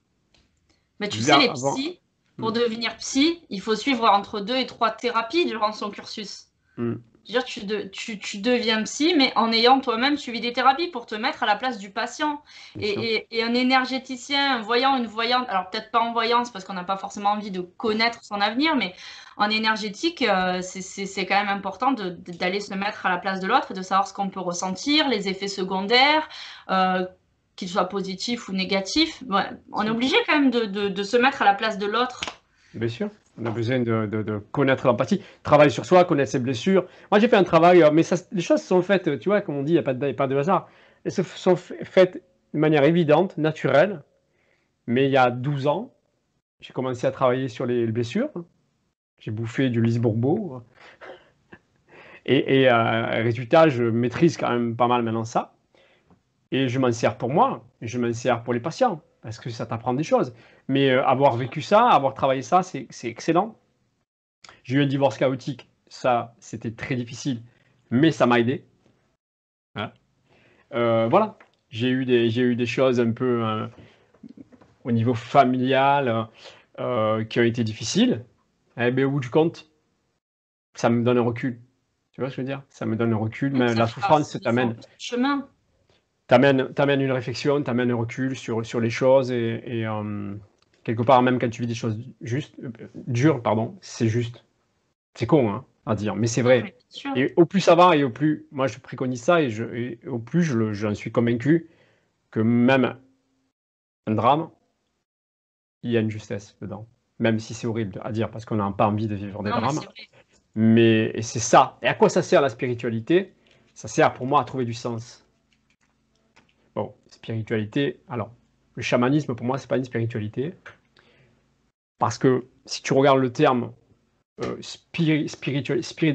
Mais tu sais, les Avoir... psys, pour Mm, devenir psy, il faut suivre entre 2 et 3 thérapies durant son cursus. mm, Je veux dire, tu deviens psy, mais en ayant toi-même suivi des thérapies pour te mettre à la place du patient. bien sûr. Et un énergéticien, un voyant, une voyante, alors peut-être pas en voyance parce qu'on n'a pas forcément envie de connaître son avenir, mais en énergétique, c'est quand même important d'aller se mettre à la place de l'autre et de savoir ce qu'on peut ressentir, les effets secondaires, euh, qu'ils soient positifs ou négatifs. Ouais, on est Sûr. obligé quand même de se mettre à la place de l'autre. Bien sûr. On a besoin de connaître l'empathie, travailler sur soi, connaître ses blessures. Moi, j'ai fait un travail, mais ça, les choses sont faites, tu vois, comme on dit, il n'y a pas de hasard. Elles sont faites de manière évidente, naturelle. Mais il y a 12 ans, j'ai commencé à travailler sur les blessures. J'ai bouffé du lys bourbeau. Résultat, je maîtrise quand même pas mal maintenant ça. Et je m'en sers pour moi, et je m'en sers pour les patients, parce que ça t'apprend des choses. Mais avoir vécu ça, avoir travaillé ça, c'est excellent. J'ai eu un divorce chaotique, ça, c'était très difficile, mais ça m'a aidé. Hein. Voilà, j'ai eu des choses un peu au niveau familial qui ont été difficiles. Eh bien, au bout du compte, ça me donne un recul. Tu vois ce que je veux dire? Ça me donne un recul, mais Ça la fait partie souffrance de faire un petit chemin. t'amène une réflexion, t'amène un recul sur les choses quelque part, même quand tu vis des choses dures, pardon, c'est juste. C'est con hein, à dire, mais c'est Non, mais vrai. bien sûr. Et au plus ça va et au plus, moi je préconise ça et au plus j'en suis convaincu que même un drame, il y a une justesse dedans. Même si c'est horrible à dire parce qu'on n'a pas envie de vivre des Non, mais drames. c'est vrai. Mais et c'est ça. Et à quoi ça sert la spiritualité? Ça sert pour moi à trouver du sens. Bon, spiritualité, alors, le chamanisme pour moi, c'est pas une spiritualité. Parce que si tu regardes le terme dans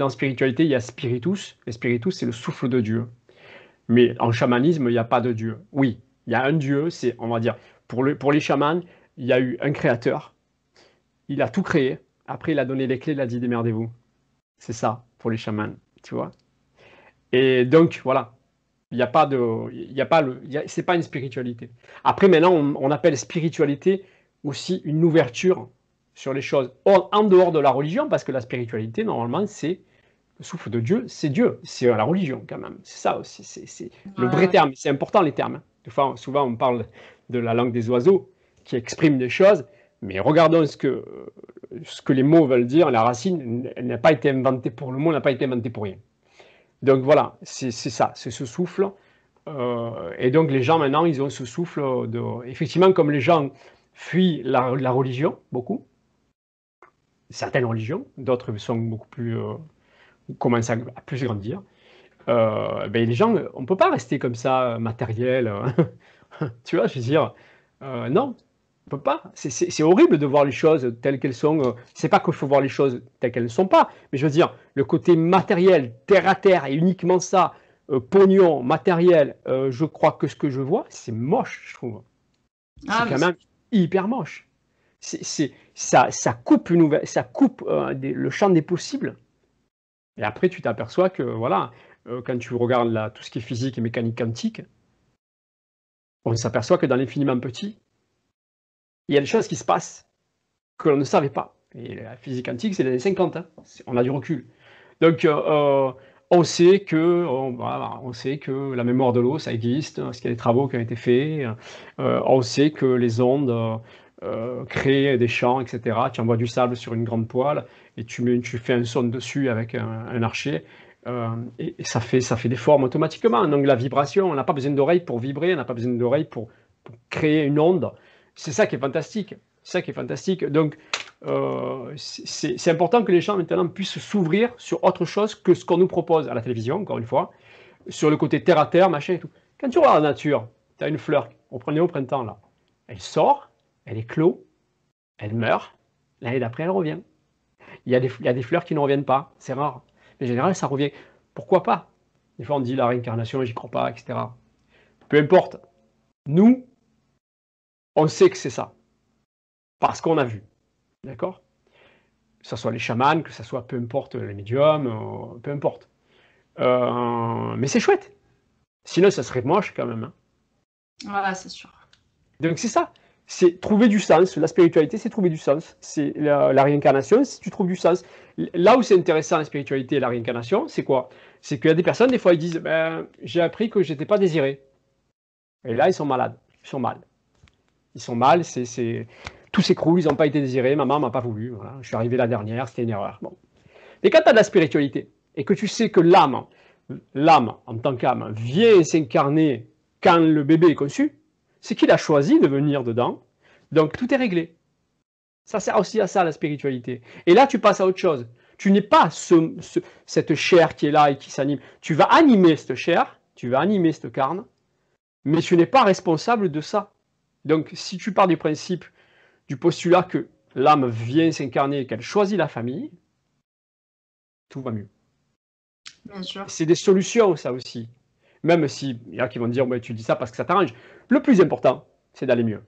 spiritualité, il y a spiritus, et spiritus, c'est le souffle de Dieu. Mais en chamanisme, il n'y a pas de Dieu. Oui, il y a un Dieu, c'est, on va dire, pour les chamans, il y a eu un créateur, il a tout créé, après il a donné les clés, il a dit démerdez-vous. C'est ça pour les chamans, tu vois. Et donc, voilà, il n'y a pas de, il y a pas le, c'est pas une spiritualité. Après, maintenant, on appelle spiritualité aussi une ouverture sur les choses en dehors de la religion, parce que la spiritualité, normalement, c'est le souffle de Dieu, c'est Dieu, c'est la religion quand même. C'est ça aussi, c'est le Ouais, vrai ouais. terme. C'est important les termes. Des fois, souvent, on parle de la langue des oiseaux qui exprime des choses, mais regardons ce que les mots veulent dire. La racine, elle n'a pas été inventée pour le mot, n'a pas été inventée pour rien. Donc voilà, c'est ça, c'est ce souffle. Et donc les gens maintenant, ils ont ce souffle de. Effectivement, comme les gens fuient la religion, beaucoup, certaines religions, d'autres sont beaucoup plus. Commencent à plus grandir. Ben les gens, on ne peut pas rester comme ça, matériel. Tu vois, je veux dire, non, on peut pas. C'est horrible de voir les choses telles qu'elles sont. C'est pas qu'il faut voir les choses telles qu'elles ne sont pas, mais je veux dire, le côté matériel, terre à terre, et uniquement ça, pognon, matériel, je crois que ce que je vois, c'est moche, je trouve. C'est Ah, mais quand même hyper moche. Ça coupe, ça coupe le champ des possibles. Et après, tu t'aperçois que, voilà, quand tu regardes tout ce qui est physique et mécanique quantique, on s'aperçoit que dans l'infiniment petit, il y a des choses qui se passent que l'on ne savait pas. Et la physique quantique, c'est les années 50, hein. On a du recul. Donc, on sait que, voilà, on sait que la mémoire de l'eau, ça existe, parce qu'il y a des travaux qui ont été faits. On sait que les ondes créent des champs, etc. Tu envoies du sable sur une grande poêle et tu fais un son dessus avec un archer. Et ça fait des formes automatiquement. Donc la vibration, on n'a pas besoin d'oreilles pour vibrer, on n'a pas besoin d'oreilles pour créer une onde. C'est ça qui est fantastique. C'est ça qui est fantastique. Donc, c'est important que les gens maintenant puissent s'ouvrir sur autre chose que ce qu'on nous propose à la télévision, encore une fois, sur le côté terre à terre, machin et tout. Quand tu regardes la nature, tu as une fleur, on prenait au printemps là, elle sort, elle éclot, elle meurt, l'année d'après elle revient. Il y a des fleurs qui ne reviennent pas, c'est rare. Mais en général, ça revient. Pourquoi pas? Des fois on dit la réincarnation, j'y crois pas, etc. Peu importe. Nous, on sait que c'est ça. Parce qu'on a vu. D'accord? Que ce soit les chamans, que ce soit peu importe les médiums, peu importe. Mais c'est chouette. Sinon, ça serait moche quand même. Hein. voilà, c'est sûr. Donc c'est ça. C'est trouver du sens. La spiritualité, c'est trouver du sens. C'est la réincarnation, si tu trouves du sens. Là où c'est intéressant la spiritualité et la réincarnation, c'est quoi? C'est qu'il y a des personnes, des fois, ils disent ben, j'ai appris que j'étais pas désiré. Et là, ils sont malades. Ils sont mal. Ils sont mal. Tous ces crews, ils n'ont pas été désirés. Maman m'a pas voulu. Voilà. Je suis arrivé la dernière, c'était une erreur. Bon. Mais quand tu as de la spiritualité et que tu sais que l'âme en tant qu'âme, vient s'incarner quand le bébé est conçu, c'est qu'il a choisi de venir dedans. Donc tout est réglé. Ça sert aussi à ça, la spiritualité. Et là, tu passes à autre chose. Tu n'es pas cette chair qui est là et qui s'anime. Tu vas animer cette chair, tu vas animer cette carne, mais tu n'es pas responsable de ça. Donc, si tu pars du principe, du postulat que l'âme vient s'incarner et qu'elle choisit la famille, tout va mieux. Bien sûr. C'est des solutions, ça aussi. Même s'il y a qui vont dire, ouais, tu dis ça parce que ça t'arrange. Le plus important, c'est d'aller mieux.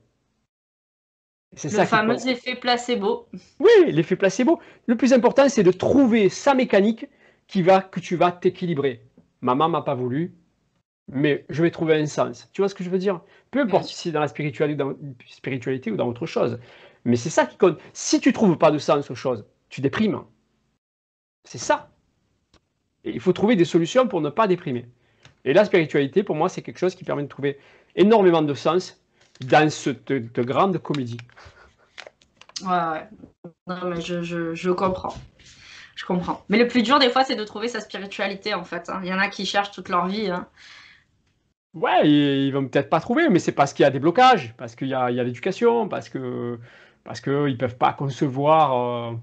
C'est Le ça qui compte. fameux effet placebo. Oui, l'effet placebo. Le plus important, c'est de trouver sa mécanique que tu vas t'équilibrer. Maman m'a pas voulu, mais je vais trouver un sens. Tu vois ce que je veux dire? Peu Bien importe sûr. si c'est dans la spiritualité ou dans autre chose. Mais c'est ça qui compte. Si tu trouves pas de sens aux choses, tu déprimes. C'est ça. Et il faut trouver des solutions pour ne pas déprimer. Et la spiritualité, pour moi, c'est quelque chose qui permet de trouver énormément de sens dans cette grande comédie. Ouais, ouais. Non, mais je comprends. Je comprends. Mais le plus dur, des fois, c'est de trouver sa spiritualité, en fait, hein. Il y en a qui cherchent toute leur vie, hein. Ouais, ils vont peut-être pas trouver, mais c'est parce qu'il y a des blocages, parce qu'il y a l'éducation, parce que ils peuvent pas concevoir.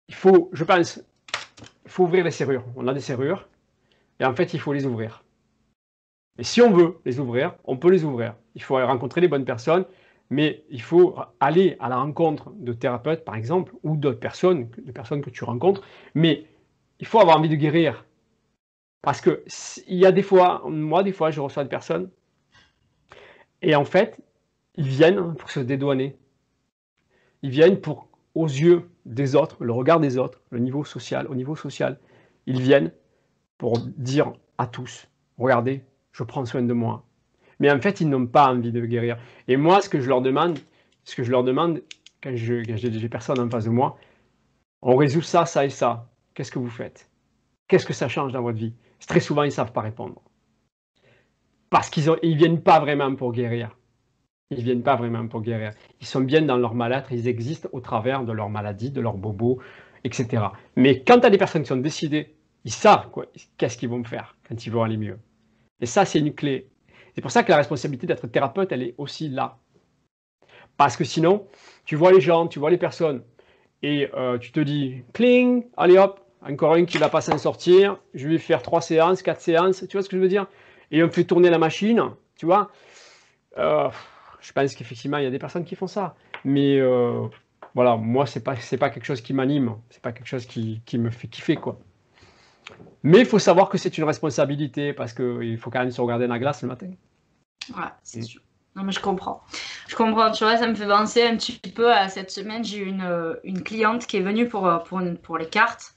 Je pense, il faut ouvrir les serrures. On a des serrures, et en fait, il faut les ouvrir. Et si on veut les ouvrir, on peut les ouvrir. Il faut rencontrer les bonnes personnes, mais il faut aller à la rencontre de thérapeutes, par exemple, ou d'autres personnes, de personnes que tu rencontres. Mais il faut avoir envie de guérir. Parce que il y a des fois, moi, des fois, je reçois des personnes, et en fait, ils viennent pour se dédouaner. Ils viennent pour, aux yeux des autres, le regard des autres, au niveau social, ils viennent pour dire à tous, regardez, je prends soin de moi. Mais en fait, ils n'ont pas envie de guérir. Et moi, ce que je leur demande quand j'ai des personnes en face de moi, on résout ça, ça et ça. Qu'est-ce que vous faites? Qu'est-ce que ça change dans votre vie? Très souvent, ils ne savent pas répondre. Parce qu'ils ne viennent pas vraiment pour guérir. Ils viennent pas vraiment pour guérir. Ils sont bien dans leur mal-être, ils existent au travers de leur maladie, de leur bobo, etc. Mais quand tu as des personnes qui sont décidées, ils savent qu'est-ce qu'ils vont faire quand ils vont aller mieux. Et ça, c'est une clé. C'est pour ça que la responsabilité d'être thérapeute, elle est aussi là. Parce que sinon, tu vois les gens, tu vois les personnes, et tu te dis, cling, allez hop, encore un qui ne va pas s'en sortir, je vais faire 3 séances, 4 séances, tu vois ce que je veux dire? Et on fait tourner la machine, tu vois? Euh, je pense qu'effectivement, il y a des personnes qui font ça. Mais voilà, moi, c'est pas quelque chose qui m'anime. C'est pas quelque chose qui me fait kiffer, quoi. Mais il faut savoir que c'est une responsabilité parce qu'il faut quand même se regarder dans la glace le matin. Ouais, c'est sûr. Non, mais je comprends. Je comprends, tu vois, ça me fait penser un petit peu à cette semaine. J'ai eu une cliente qui est venue pour les cartes.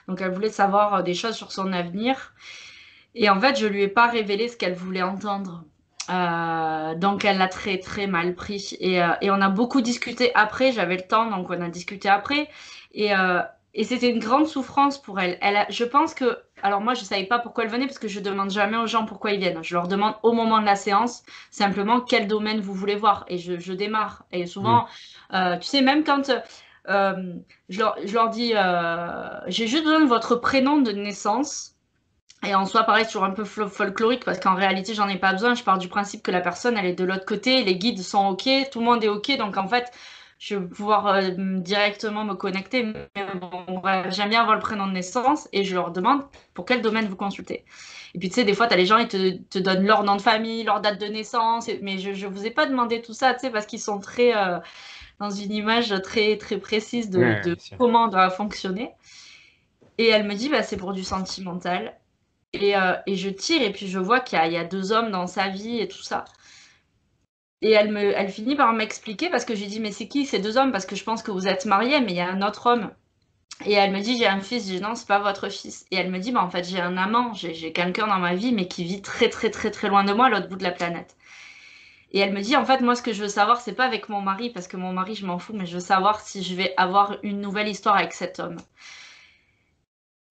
Donc, elle voulait savoir des choses sur son avenir. Et en fait, je lui ai pas révélé ce qu'elle voulait entendre. Donc, elle l'a très, très mal pris. Et on a beaucoup discuté après. J'avais le temps, donc on a discuté après. Et, euh, et c'était une grande souffrance pour elle. Je pense que... Alors moi, je savais pas pourquoi elle venait parce que je demande jamais aux gens pourquoi ils viennent. Je leur demande au moment de la séance simplement quel domaine vous voulez voir. Et je démarre. Et Mm. souvent, tu sais, même quand... je leur dis, j'ai juste besoin de votre prénom de naissance. Et en soi, pareil, toujours un peu folklorique parce qu'en réalité, j'en ai pas besoin. Je pars du principe que la personne, elle est de l'autre côté, les guides sont OK, tout le monde est OK. Donc en fait, je vais pouvoir directement me connecter. Mais bon, bref, j'aime bien avoir le prénom de naissance et je leur demande pour quel domaine vous consultez. Et puis tu sais, des fois, tu as les gens, ils te donnent leur nom de famille, leur date de naissance. Mais je vous ai pas demandé tout ça, tu sais, parce qu'ils sont très dans une image très, très précise Ouais, de comment on doit fonctionner. Et elle me dit, bah, c'est pour du sentimental. Et je tire et puis je vois qu'il y a deux hommes dans sa vie et tout ça. Et elle finit par m'expliquer parce que j'ai dit mais c'est qui ces deux hommes? Parce que je pense que vous êtes mariés, mais il y a un autre homme. Et elle me dit j'ai un fils. Je dis non, c'est pas votre fils. Et elle me dit bah en fait j'ai un amant, j'ai quelqu'un dans ma vie mais qui vit très très très très loin de moi, à l'autre bout de la planète. Et elle me dit en fait moi ce que je veux savoir c'est pas avec mon mari parce que mon mari je m'en fous, mais je veux savoir si je vais avoir une nouvelle histoire avec cet homme.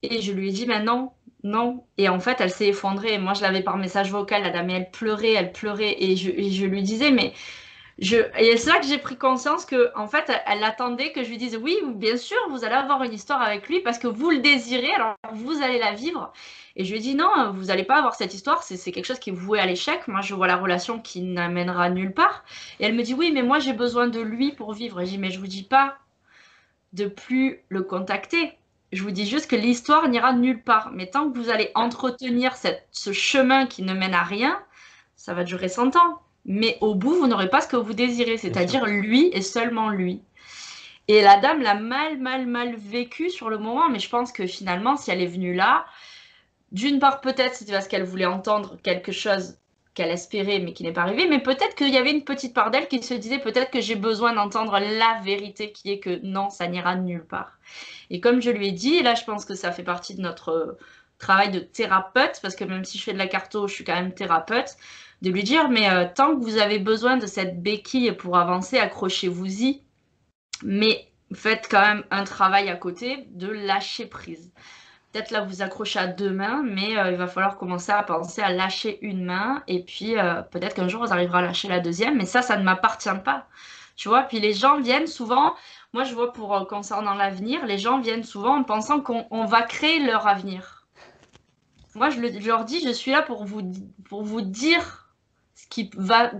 Et je lui ai dit, mais non, non. Et en fait, elle s'est effondrée. Et moi, je l'avais par message vocal, la dame, et elle pleurait, elle pleurait. Et je lui disais, mais et c'est là que j'ai pris conscience que, en fait, elle attendait que je lui dise, oui, bien sûr, vous allez avoir une histoire avec lui parce que vous le désirez, alors vous allez la vivre. Et je lui ai dit, non, vous n'allez pas avoir cette histoire, c'est quelque chose qui est voué à l'échec. Moi, je vois la relation qui n'amènera nulle part. Et elle me dit, oui, mais moi, j'ai besoin de lui pour vivre. Et je dis, mais je vous dis pas de plus le contacter. Je vous dis juste que l'histoire n'ira nulle part. Mais tant que vous allez entretenir ce chemin qui ne mène à rien, ça va durer 100 ans. Mais au bout, vous n'aurez pas ce que vous désirez, bien sûr. c'est-à-dire lui et seulement lui. Et la dame l'a mal, mal, mal vécu sur le moment, mais je pense que finalement, si elle est venue là, d'une part, peut-être c'était parce qu'elle voulait entendre quelque chose qu'elle espérait, mais qui n'est pas arrivé. Mais peut-être qu'il y avait une petite part d'elle qui se disait peut-être que j'ai besoin d'entendre la vérité qui est que non, ça n'ira nulle part. Et comme je lui ai dit, et là je pense que ça fait partie de notre travail de thérapeute, parce que même si je fais de la carto, je suis quand même thérapeute, de lui dire, mais tant que vous avez besoin de cette béquille pour avancer, accrochez-vous-y, mais faites quand même un travail à côté de lâcher prise. Peut-être là vous accrochez à deux mains, mais il va falloir commencer à penser à lâcher une main, et puis peut-être qu'un jour vous arriverez à lâcher la deuxième, mais ça ne m'appartient pas. Tu vois, puis les gens viennent souvent, moi je vois pour concernant l'avenir, les gens viennent souvent en pensant qu'on va créer leur avenir. Moi je leur dis, je suis là pour vous dire ce qui va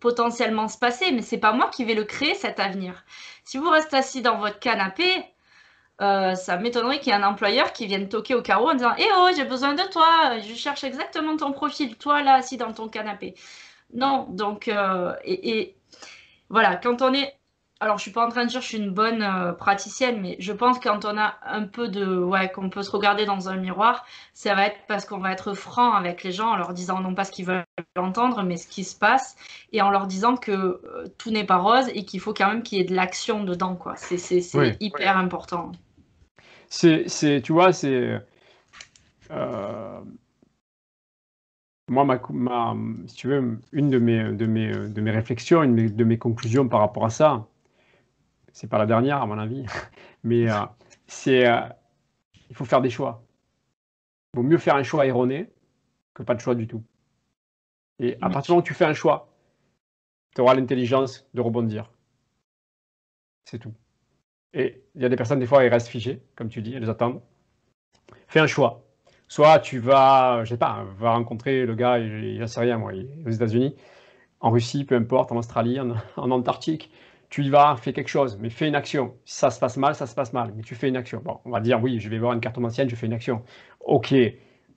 potentiellement se passer, mais c'est pas moi qui vais le créer cet avenir. Si vous restez assis dans votre canapé, ça m'étonnerait qu'il y ait un employeur qui vienne toquer au carreau en disant « Eh oh, j'ai besoin de toi, je cherche exactement ton profil, toi là, assis dans ton canapé. » Non, donc, et voilà, quand on est... Alors, je suis pas en train de dire que je suis une bonne praticienne, mais je pense que quand on a un peu de... Ouais, qu'on peut se regarder dans un miroir, ça va être parce qu'on va être franc avec les gens en leur disant non pas ce qu'ils veulent entendre, mais ce qui se passe, et en leur disant que tout n'est pas rose et qu'il faut quand même qu'il y ait de l'action dedans, quoi. C'est Oui. hyper important. Tu vois, moi, si tu veux, une de mes réflexions, de mes conclusions par rapport à ça, c'est pas la dernière à mon avis, mais il faut faire des choix. Il vaut mieux faire un choix erroné que pas de choix du tout. Et à partir du moment où tu fais un choix, tu auras l'intelligence de rebondir. C'est tout. Et il y a des personnes, des fois, elles restent figées, comme tu dis, elles attendent. Fais un choix. Soit tu vas, je sais pas, va rencontrer le gars, il n'en sait rien, moi, il est aux États-Unis, en Russie, peu importe, en Australie, en Antarctique. Tu y vas, fais quelque chose, mais fais une action. Si ça se passe mal, ça se passe mal, mais tu fais une action. Bon, on va dire, oui, je vais voir une cartomancienne, je fais une action. Ok,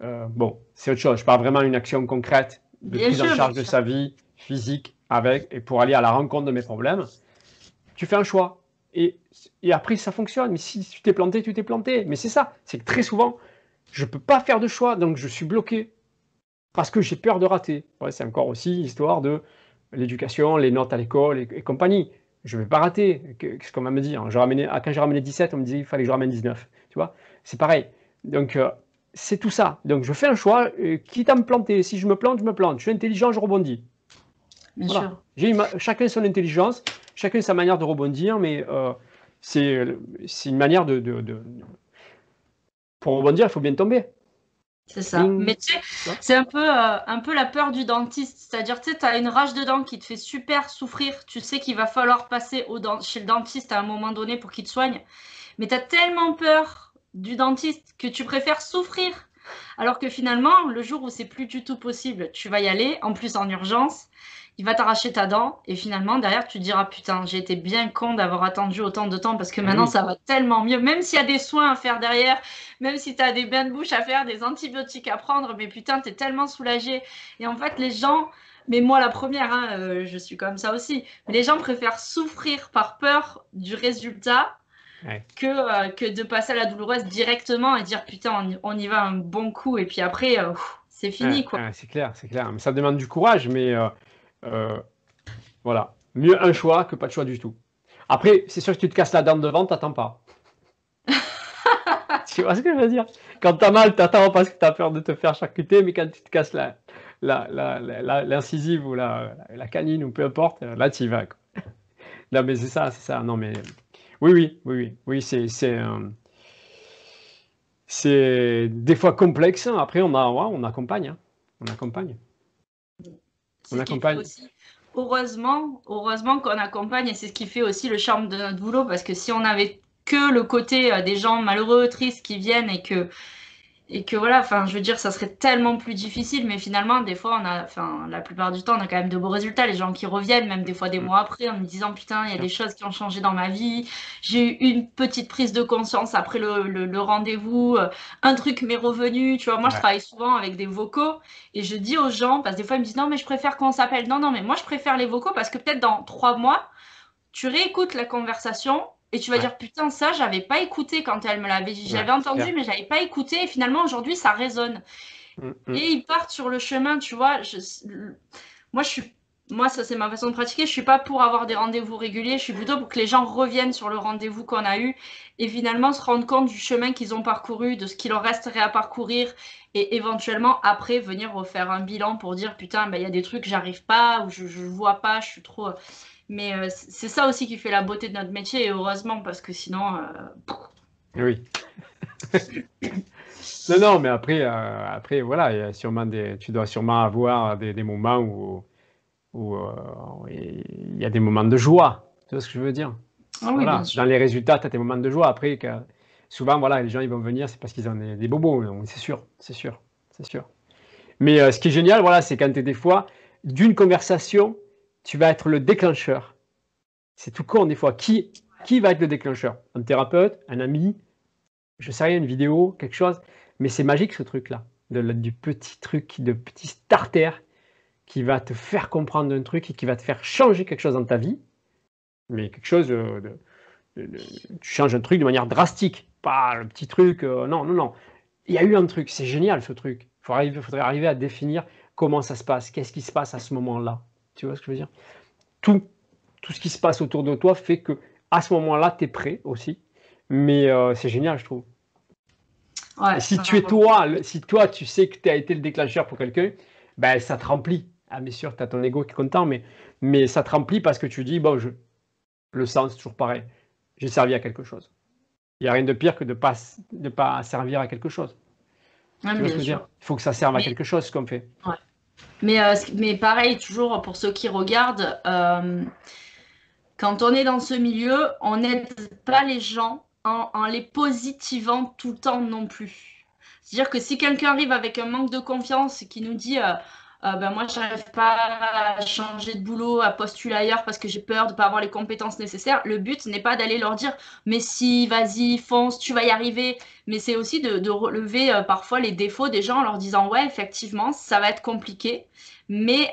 bon, c'est autre chose. Je parle vraiment d'une action concrète, de prise en charge de sa vie physique avec, et pour aller à la rencontre de mes problèmes. Tu fais un choix. Et après, ça fonctionne. Mais si tu t'es planté, tu t'es planté. Mais c'est ça, c'est que très souvent, je ne peux pas faire de choix, donc je suis bloqué. Parce que j'ai peur de rater. Ouais, c'est encore aussi l'histoire de l'éducation, les notes à l'école et compagnie. Je ne vais pas rater. Qu'est-ce qu'on va me dire? Quand j'ai ramené 17, on me disait qu'il fallait que je ramène 19. Tu vois, c'est pareil. Donc, c'est tout ça. Donc, je fais un choix, quitte à me planter. Si je me plante, je me plante. Je suis intelligent, je rebondis. Bien Voilà. sûr. Chacun son intelligence, chacun sa manière de rebondir, mais c'est une manière Pour rebondir, il faut bien tomber. C'est ça. Mais tu sais, c'est un peu la peur du dentiste. C'est-à-dire, tu sais, tu as une rage de dents qui te fait super souffrir. Tu sais qu'il va falloir passer chez le dentiste à un moment donné pour qu'il te soigne. Mais tu as tellement peur du dentiste que tu préfères souffrir. Alors que finalement, le jour où c'est plus du tout possible, tu vas y aller, en plus en urgence, il va t'arracher ta dent, et finalement, derrière, tu te diras, putain, j'ai été bien con d'avoir attendu autant de temps, parce que maintenant, ça va tellement mieux, même s'il y a des soins à faire derrière, même si tu as des bains de bouche à faire, des antibiotiques à prendre, mais putain, t'es tellement soulagé. Et en fait, les gens, mais moi la première, hein, je suis comme ça aussi, mais les gens préfèrent souffrir par peur du résultat, que de passer à la douloureuse directement et dire putain, on y va un bon coup, et puis après, c'est fini, quoi. C'est clair, c'est clair. Mais ça demande du courage, mais voilà. Mieux un choix que pas de choix du tout. Après, c'est sûr que tu te casses la dent devant, t'attends pas. Tu vois ce que je veux dire? Quand t'as mal, t'attends parce que t'as peur de te faire charcuter, mais quand tu te casses l'incisive ou la canine ou peu importe, là tu y vas, quoi. Non, mais c'est ça, c'est ça. Non, mais oui, c'est des fois complexe. Après, on accompagne, hein. On accompagne. C'est ce qu'il faut aussi. Heureusement qu'on accompagne, et c'est ce qui fait aussi le charme de notre boulot, parce que si on avait que le côté des gens malheureux, tristes qui viennent et que voilà, enfin, je veux dire, ça serait tellement plus difficile, mais finalement, des fois, la plupart du temps, on a quand même de beaux résultats. Les gens qui reviennent, même des fois des mois après, en me disant, putain, il y a des choses qui ont changé dans ma vie. J'ai eu une petite prise de conscience après le rendez-vous. Un truc m'est revenu. Tu vois, moi, je travaille souvent avec des vocaux, et je dis aux gens, parce que des fois, ils me disent, non, mais je préfère qu'on s'appelle. Non, non, mais moi, je préfère les vocaux parce que peut-être dans 3 mois, tu réécoutes la conversation et tu vas dire putain, ça j'avais pas écouté quand elle me l'avait dit. J'avais entendu mais j'avais pas écouté, et finalement aujourd'hui ça résonne. Et ils partent sur le chemin, tu vois. Moi, moi, ça c'est ma façon de pratiquer. Je suis pas pour avoir des rendez-vous réguliers. Je suis plutôt pour que les gens reviennent sur le rendez-vous qu'on a eu et finalement se rendre compte du chemin qu'ils ont parcouru, de ce qu'il leur resterait à parcourir et éventuellement après venir refaire un bilan pour dire putain, il y a des trucs j'arrive pas ou je vois pas, je suis trop. Mais c'est ça aussi qui fait la beauté de notre métier et heureusement parce que sinon. Oui. Non, non, mais après voilà, tu dois sûrement avoir des moments où il y a des moments de joie. Tu vois ce que je veux dire? Ah oui, bien Voilà, sûr. dans les résultats, tu as tes moments de joie. Après, souvent, voilà, les gens ils vont venir, c'est parce qu'ils ont des bobos. Donc, c'est sûr, c'est sûr, c'est sûr. Mais ce qui est génial, voilà, c'est quand tu es des fois, d'une conversation, tu vas être le déclencheur. C'est tout con des fois. Qui va être le déclencheur? Un thérapeute, un ami, je sais rien, une vidéo, quelque chose. Mais c'est magique ce truc-là, du petit truc, de petit starter qui va te faire comprendre un truc et qui va te faire changer quelque chose dans ta vie. Mais quelque chose tu changes un truc de manière drastique, pas le petit truc, non, non, non. Il y a eu un truc, c'est génial ce truc. Faudrait arriver à définir comment ça se passe, qu'est-ce qui se passe à ce moment-là. Tu vois ce que je veux dire? Tout, tout ce qui se passe autour de toi fait que à ce moment-là, tu es prêt aussi. Mais c'est génial, je trouve. Et Ouais. si tu es toi, si toi, tu sais que tu as été le déclencheur pour quelqu'un, ben, ça te remplit. Ah, bien sûr, tu as ton ego qui est content, mais ça te remplit parce que tu dis, bon, le sens, c'est toujours pareil. J'ai servi à quelque chose. Il n'y a rien de pire que de pas servir à quelque chose. Ouais, Tu vois ce bien que je veux dire? sûr. Il faut que ça serve à Mais, quelque chose, ce qu'on fait. ouais. Mais pareil, toujours pour ceux qui regardent, quand on est dans ce milieu, on n'aide pas les gens en les positivant tout le temps non plus. C'est-à-dire que si quelqu'un arrive avec un manque de confiance et qui nous dit moi, je n'arrive pas à changer de boulot, à postuler ailleurs parce que j'ai peur de ne pas avoir les compétences nécessaires, le but n'est pas d'aller leur dire mais si, vas-y, fonce, tu vas y arriver. Mais c'est aussi de relever parfois les défauts des gens en leur disant ouais, effectivement, ça va être compliqué mais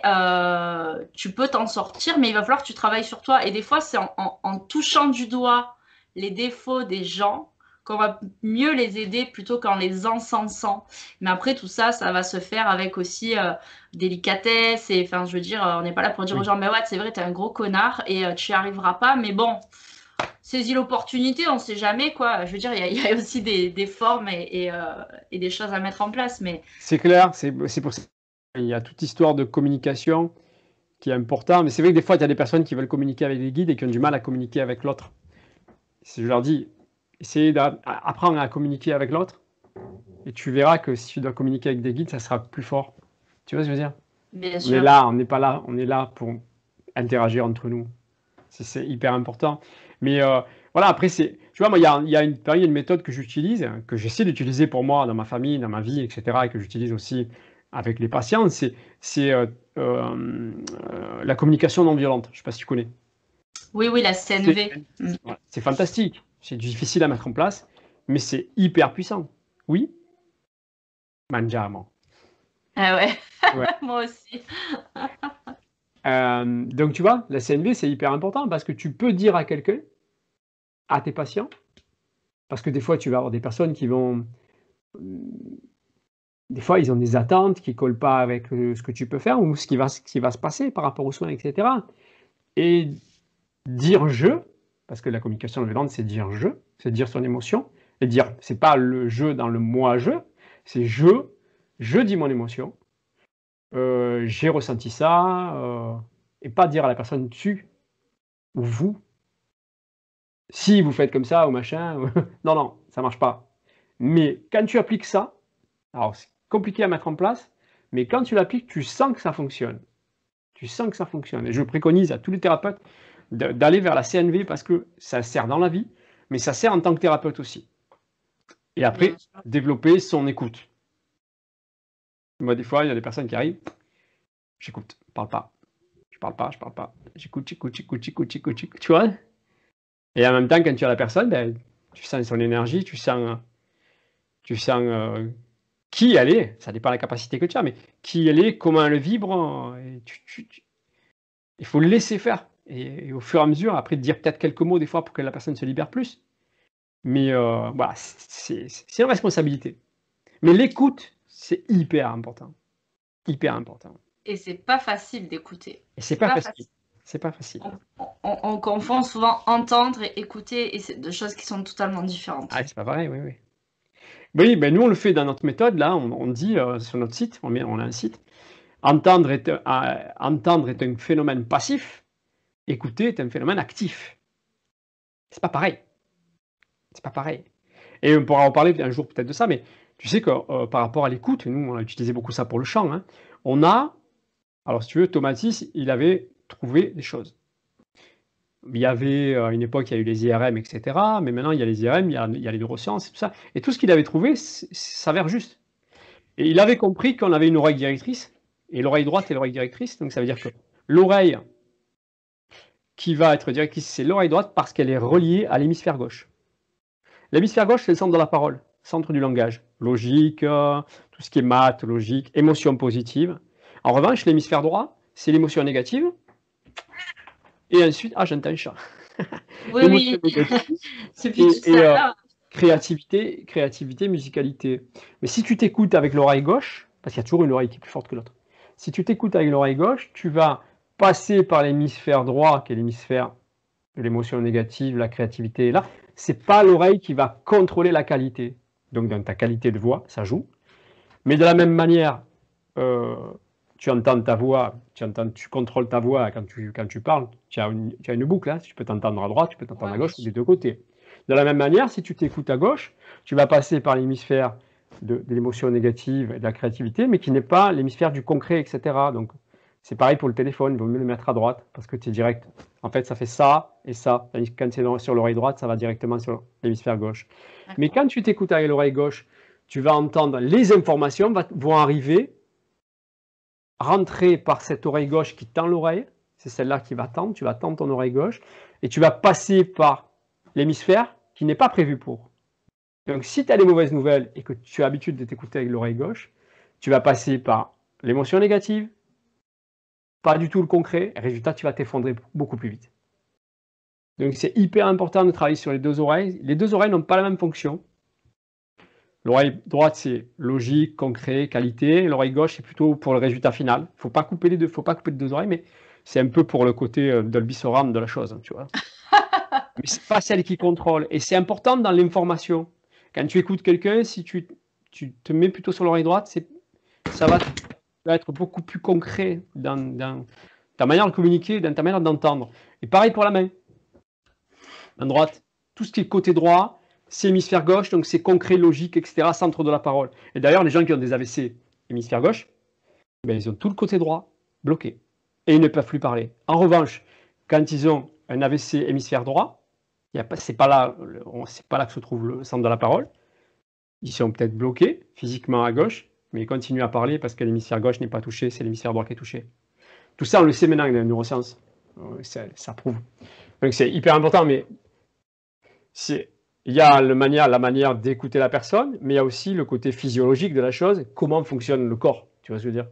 tu peux t'en sortir, mais il va falloir que tu travailles sur toi. Et des fois, c'est en touchant du doigt les défauts des gens qu'on va mieux les aider plutôt qu'en les encensant. Mais après, tout ça, ça va se faire avec aussi délicatesse. Et enfin, je veux dire, on n'est pas là pour dire aux Oui. gens, mais ouais, c'est vrai, t'es un gros connard et tu n'y arriveras pas. Mais bon, saisis l'opportunité, on sait jamais, quoi. Je veux dire, il y a aussi des formes et des choses à mettre en place. Mais C'est clair, c'est pour ça qu'il y a toute histoire de communication qui est important. Mais c'est vrai que des fois, il y a des personnes qui veulent communiquer avec des guides et qui ont du mal à communiquer avec l'autre. Si je leur dis, essayez d'apprendre à communiquer avec l'autre, et tu verras que si tu dois communiquer avec des guides, ça sera plus fort. Tu vois ce que je veux dire? bien On est sûr. là, on n'est pas là, on est là pour interagir entre nous. C'est hyper important. Mais voilà, après, tu vois, moi, il y a une méthode que j'utilise, que j'essaie d'utiliser pour moi, dans ma famille, dans ma vie, etc., et que j'utilise aussi avec les patients, c'est la communication non violente. Je ne sais pas si tu connais. Oui, oui, la C'est CNV. Mm. ouais, c'est fantastique. C'est difficile à mettre en place, mais c'est hyper puissant. Oui, mangiamo. Ah ouais, Ouais. moi aussi. Donc, tu vois, la CNV, c'est hyper important parce que tu peux dire à quelqu'un, à tes patients, parce que des fois, tu vas avoir des personnes qui vont. Des fois, ils ont des attentes qui ne collent pas avec ce que tu peux faire ou ce qui va se passer par rapport aux soins, etc. Et dire je, parce que la communication non violente, c'est dire je, c'est dire son émotion, et dire, c'est pas le je dans le moi je, c'est je dis mon émotion, j'ai ressenti ça, et pas dire à la personne tu ou vous, si vous faites comme ça ou machin, non, non, ça marche pas. Mais quand tu appliques ça, alors c'est compliqué à mettre en place, mais quand tu l'appliques, tu sens que ça fonctionne. Tu sens que ça fonctionne. Et je préconise à tous les thérapeutes d'aller vers la CNV parce que ça sert dans la vie, mais ça sert en tant que thérapeute aussi. Et après, Bien sûr. développer son écoute. Moi, des fois, il y a des personnes qui arrivent, j'écoute, je parle pas, je parle pas, je parle pas, j'écoute, j'écoute, j'écoute, j'écoute, j'écoute, j'écoute, tu vois. Et en même temps, quand tu as la personne, ben, tu sens son énergie, tu sens qui elle est, ça dépend de la capacité que tu as, mais qui elle est, comment elle vibre, et il faut le laisser faire. Et au fur et à mesure, après, dire peut-être quelques mots des fois pour que la personne se libère plus. Mais voilà, c'est une responsabilité. Mais l'écoute, C'est hyper important. Hyper important. Et c'est pas facile d'écouter. Et c'est pas facile. C'est pas facile. On confond souvent entendre et écouter, et c'est deux choses qui sont totalement différentes. Ah, c'est pas pareil, oui, oui. Oui, ben nous on le fait dans notre méthode, là, on dit sur notre site, on a un site, entendre est un phénomène passif, écouter est un phénomène actif. C'est pas pareil. C'est pas pareil. Et on pourra en parler un jour peut-être de ça, mais tu sais que par rapport à l'écoute, nous on a utilisé beaucoup ça pour le chant, hein, alors si tu veux, Tomatis, il avait trouvé des choses. Il y avait à une époque, il y a eu les IRM, etc. Mais maintenant, il y a les IRM, il y a les neurosciences et tout ça. Et tout ce qu'il avait trouvé s'avère juste. Et il avait compris qu'on avait une oreille directrice, et l'oreille droite est l'oreille directrice. Donc ça veut dire que l'oreille qui va être directrice, c'est l'oreille droite parce qu'elle est reliée à l'hémisphère gauche. L'hémisphère gauche, c'est le centre de la parole, centre du langage. Logique, tout ce qui est maths, logique, émotion positive. En revanche, l'hémisphère droit, c'est l'émotion négative. Et ensuite, j'entends un chat. Oui, c'est plus tout ça. Créativité, musicalité. Mais si tu t'écoutes avec l'oreille gauche, parce qu'il y a toujours une oreille qui est plus forte que l'autre, si tu t'écoutes avec l'oreille gauche, tu vas passer par l'hémisphère droit, qui est l'hémisphère de l'émotion négative, la créativité, là. C'est pas l'oreille qui va contrôler la qualité. Donc dans ta qualité de voix, ça joue. Mais de la même manière, tu entends ta voix, tu contrôles ta voix quand tu parles, tu as une boucle, hein, tu peux t'entendre à droite, tu peux t'entendre à gauche ou des deux côtés. De la même manière, si tu t'écoutes à gauche, tu vas passer par l'hémisphère de l'émotion négative et de la créativité, mais qui n'est pas l'hémisphère du concret, etc. Donc c'est pareil pour le téléphone, il vaut mieux le mettre à droite, parce que tu es direct. En fait, ça fait ça et ça. Quand c'est sur l'oreille droite, ça va directement sur l'hémisphère gauche. Mais quand tu t'écoutes avec l'oreille gauche, tu vas entendre les informations vont arriver, rentrer par cette oreille gauche qui tend l'oreille, c'est celle-là qui va tendre, tu vas tendre ton oreille gauche, et tu vas passer par l'hémisphère qui n'est pas prévu pour. Donc si tu as des mauvaises nouvelles et que tu as l'habitude de t'écouter avec l'oreille gauche, tu vas passer par l'émotion négative, pas du tout le concret, et résultat, tu vas t'effondrer beaucoup plus vite. Donc c'est hyper important de travailler sur les deux oreilles. Les deux oreilles n'ont pas la même fonction. L'oreille droite, c'est logique, concret, qualité. L'oreille gauche, c'est plutôt pour le résultat final. Il ne faut pas couper les deux, faut pas couper les deux oreilles, mais c'est un peu pour le côté Dolby Surround de la chose, tu vois. Mais c'est pas celle qui contrôle. Et c'est important dans l'information. Quand tu écoutes quelqu'un, si tu te mets plutôt sur l'oreille droite, ça va être beaucoup plus concret dans ta manière de communiquer, dans ta manière d'entendre. Et pareil pour la main. Main droite, tout ce qui est côté droit, c'est hémisphère gauche, donc c'est concret, logique, etc., centre de la parole. Et d'ailleurs, les gens qui ont des AVC hémisphère gauche, ben, ils ont tout le côté droit bloqué. Et ils ne peuvent plus parler. En revanche, quand ils ont un AVC hémisphère droit, c'est pas là que se trouve le centre de la parole. Ils sont peut-être bloqués physiquement à gauche, mais ils continuent à parler parce que l'hémisphère gauche n'est pas touché, c'est l'hémisphère droit qui est touché. Tout ça, on le sait maintenant dans la neurosciences. Ça prouve. Donc c'est hyper important, mais il y a la manière d'écouter la personne, mais il y a aussi le côté physiologique de la chose, comment fonctionne le corps, tu vois ce que je veux dire?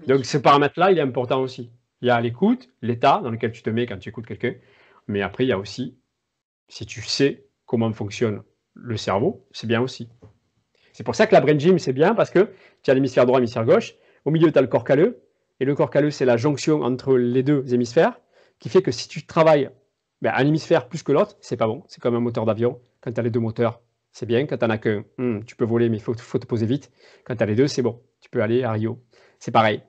Donc ce paramètre-là, il est important aussi. Il y a l'écoute, l'état dans lequel tu te mets quand tu écoutes quelqu'un, mais après il y a aussi, si tu sais comment fonctionne le cerveau, c'est bien aussi. C'est pour ça que la brain gym, c'est bien, parce que tu as l'hémisphère droit, l'hémisphère gauche, au milieu tu as le corps calleux, et le corps calleux, c'est la jonction entre les deux hémisphères, qui fait que si tu travailles un hémisphère plus que l'autre, c'est pas bon. C'est comme un moteur d'avion. Quand tu as les deux moteurs, c'est bien. Quand tu n'en as qu'un, tu peux voler, mais il faut te poser vite. Quand tu as les deux, c'est bon. Tu peux aller à Rio. C'est pareil.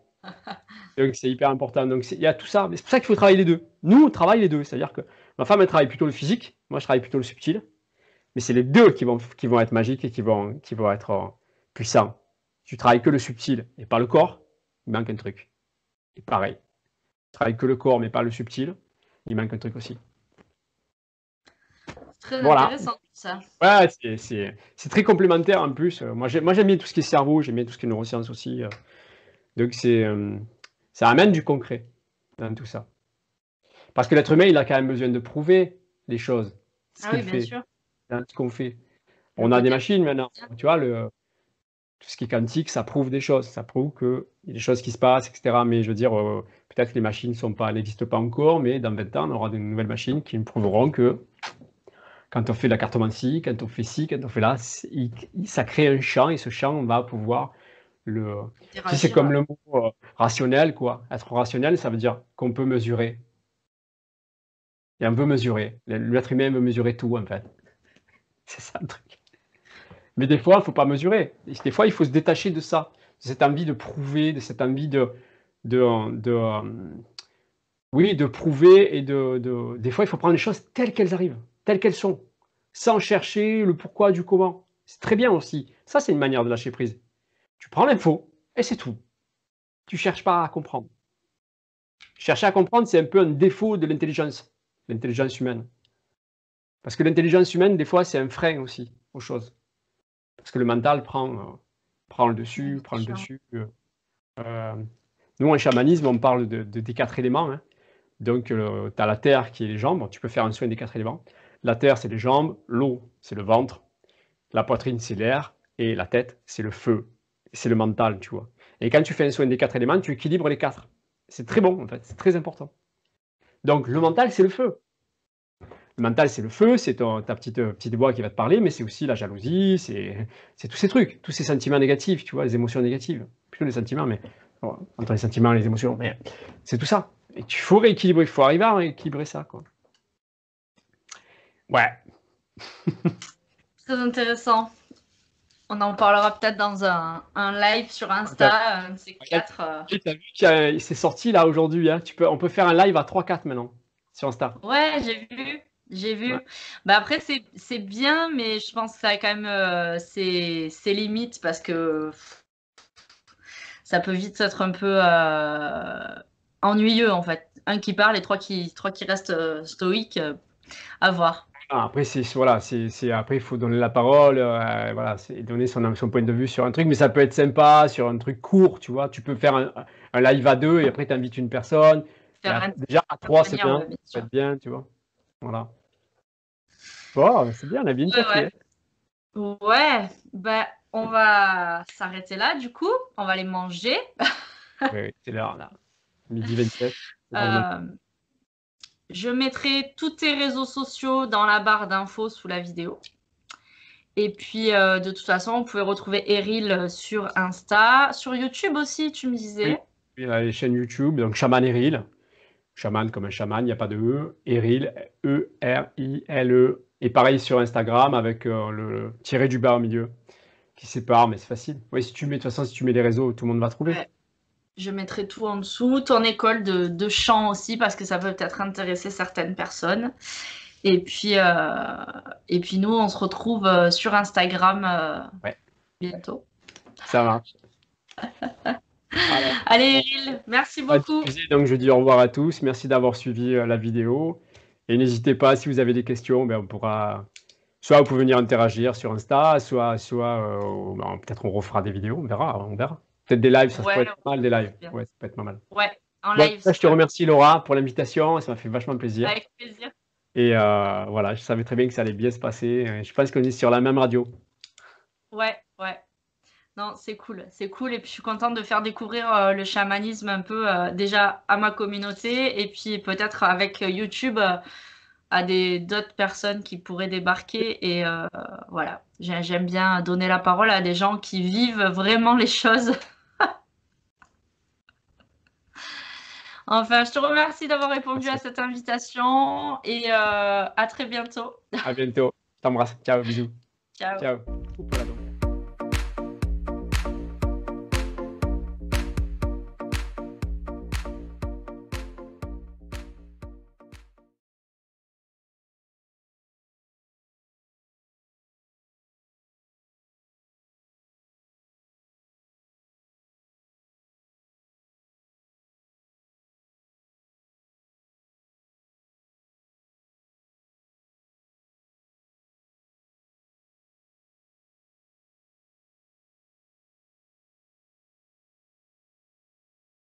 Donc c'est hyper important. Donc il y a tout ça. C'est pour ça qu'il faut travailler les deux. Nous, on travaille les deux. C'est-à-dire que ma femme, elle travaille plutôt le physique. Moi, je travaille plutôt le subtil. Mais c'est les deux qui vont être magiques et qui vont être puissants. Tu travailles que le subtil et pas le corps, il manque un truc. Et pareil. Tu travailles que le corps, mais pas le subtil, il manque un truc aussi. Très intéressant tout ça. Ouais, c'est très complémentaire en plus. Moi, j'aime bien tout ce qui est cerveau, j'aime bien tout ce qui est neurosciences aussi. Donc, ça amène du concret dans tout ça. Parce que l'être humain, il a quand même besoin de prouver les choses. Oui, bien sûr. Dans ce qu'on fait. On a des machines maintenant. Tu vois, tout ce qui est quantique, ça prouve des choses. Ça prouve qu'il y a des choses qui se passent, etc. Mais je veux dire, peut-être que les machines n'existent pas encore, mais dans 20 ans, on aura de nouvelles machines qui nous prouveront que quand on fait de la cartomancie, quand on fait ci, quand on fait là, ça crée un champ et ce champ, on va pouvoir Si c'est comme le mot rationnel, quoi. Être rationnel, ça veut dire qu'on peut mesurer. Et on peut mesurer. L'être humain veut mesurer tout, en fait. C'est ça le truc. Mais des fois, il ne faut pas mesurer. Des fois, il faut se détacher de ça, de cette envie de prouver, de cette envie oui, de prouver et des fois, il faut prendre les choses telles qu'elles arrivent, telles qu'elles sont, sans chercher le pourquoi du comment. C'est très bien aussi. Ça, c'est une manière de lâcher prise. Tu prends l'info et c'est tout. Tu ne cherches pas à comprendre. Chercher à comprendre, c'est un peu un défaut de l'intelligence humaine. Parce que l'intelligence humaine, des fois, c'est un frein aussi aux choses. Parce que le mental prend le dessus. Nous, en chamanisme, on parle des 4 éléments. Hein. Donc, tu as la terre qui est les jambes. Tu peux faire un soin des 4 éléments. La terre, c'est les jambes. L'eau, c'est le ventre. La poitrine, c'est l'air. Et la tête, c'est le feu. C'est le mental, tu vois. Et quand tu fais un soin des 4 éléments, tu équilibres les 4. C'est très bon, en fait. C'est très important. Donc, le mental, c'est le feu. Le mental, c'est le feu, c'est ta petite voix qui va te parler, mais c'est aussi la jalousie, c'est tous ces trucs, tous ces sentiments négatifs, tu vois, les émotions négatives. Plutôt les sentiments, mais entre les sentiments et les émotions, mais c'est tout ça. Et il faut rééquilibrer, il faut arriver à rééquilibrer ça, quoi. Ouais. Très intéressant. On en parlera peut-être dans un live sur Insta, un de ces 4. Tu as vu qu'il s'est sorti là aujourd'hui, hein. On peut faire un live à 3-4 maintenant sur Insta. Ouais, j'ai vu. Ouais. Bah après, c'est bien, mais je pense que ça a quand même ses limites parce que ça peut vite être un peu ennuyeux en fait. Un qui parle et trois qui restent stoïques, à voir. Après, après, il faut donner la parole, voilà, c'est donner son point de vue sur un truc, mais ça peut être sympa sur un truc court, tu vois. Tu peux faire un live à 2 et après, tu invites une personne. Déjà, à 3, c'est bien, ça peut être bien, tu vois. Voilà. Bon, c'est bien, on a bien tapé. Ouais, bah, on va s'arrêter là, du coup. On va aller manger. Oui, c'est l'heure, là. 12h27. Je mettrai tous tes réseaux sociaux dans la barre d'infos sous la vidéo. Et puis, de toute façon, vous pouvez retrouver Eril sur Insta, sur YouTube aussi, tu me disais. Oui, il y a les chaînes YouTube, donc Chaman Eril. Chaman comme un chaman, il n'y a pas de E. Eril, E-R-I-L-E. Et pareil sur Instagram avec le tiré du bas au milieu qui sépare, mais c'est facile. Oui, de toute façon, si tu mets les réseaux, tout le monde va trouver. Ouais. Je mettrai tout en dessous, ton école de chant aussi, parce que ça peut peut-être intéresser certaines personnes. Et puis nous, on se retrouve sur Instagram bientôt. Ça marche. Allez, Eril, merci beaucoup. Donc, je dis au revoir à tous. Merci d'avoir suivi la vidéo. Et n'hésitez pas, si vous avez des questions, on pourra... Soit vous pouvez venir interagir sur Insta, soit peut-être on refera des vidéos, on verra. Peut-être des lives, ça peut être pas mal, des lives. Ouais, ça peut être pas mal. Ouais, en live. Je te remercie, Laura, pour l'invitation. Ça m'a fait vachement plaisir. Avec plaisir. Et voilà, je savais très bien que ça allait bien se passer. Je pense qu'on est sur la même radio. Ouais. Non, c'est cool. Et puis, je suis contente de faire découvrir le chamanisme un peu déjà à ma communauté et puis peut-être avec YouTube à d'autres personnes qui pourraient débarquer. Et voilà, j'aime bien donner la parole à des gens qui vivent vraiment les choses. Enfin, je te remercie d'avoir répondu à cette invitation et à très bientôt. À bientôt. Je t'embrasse. Ciao, bisous. Ciao. Ciao.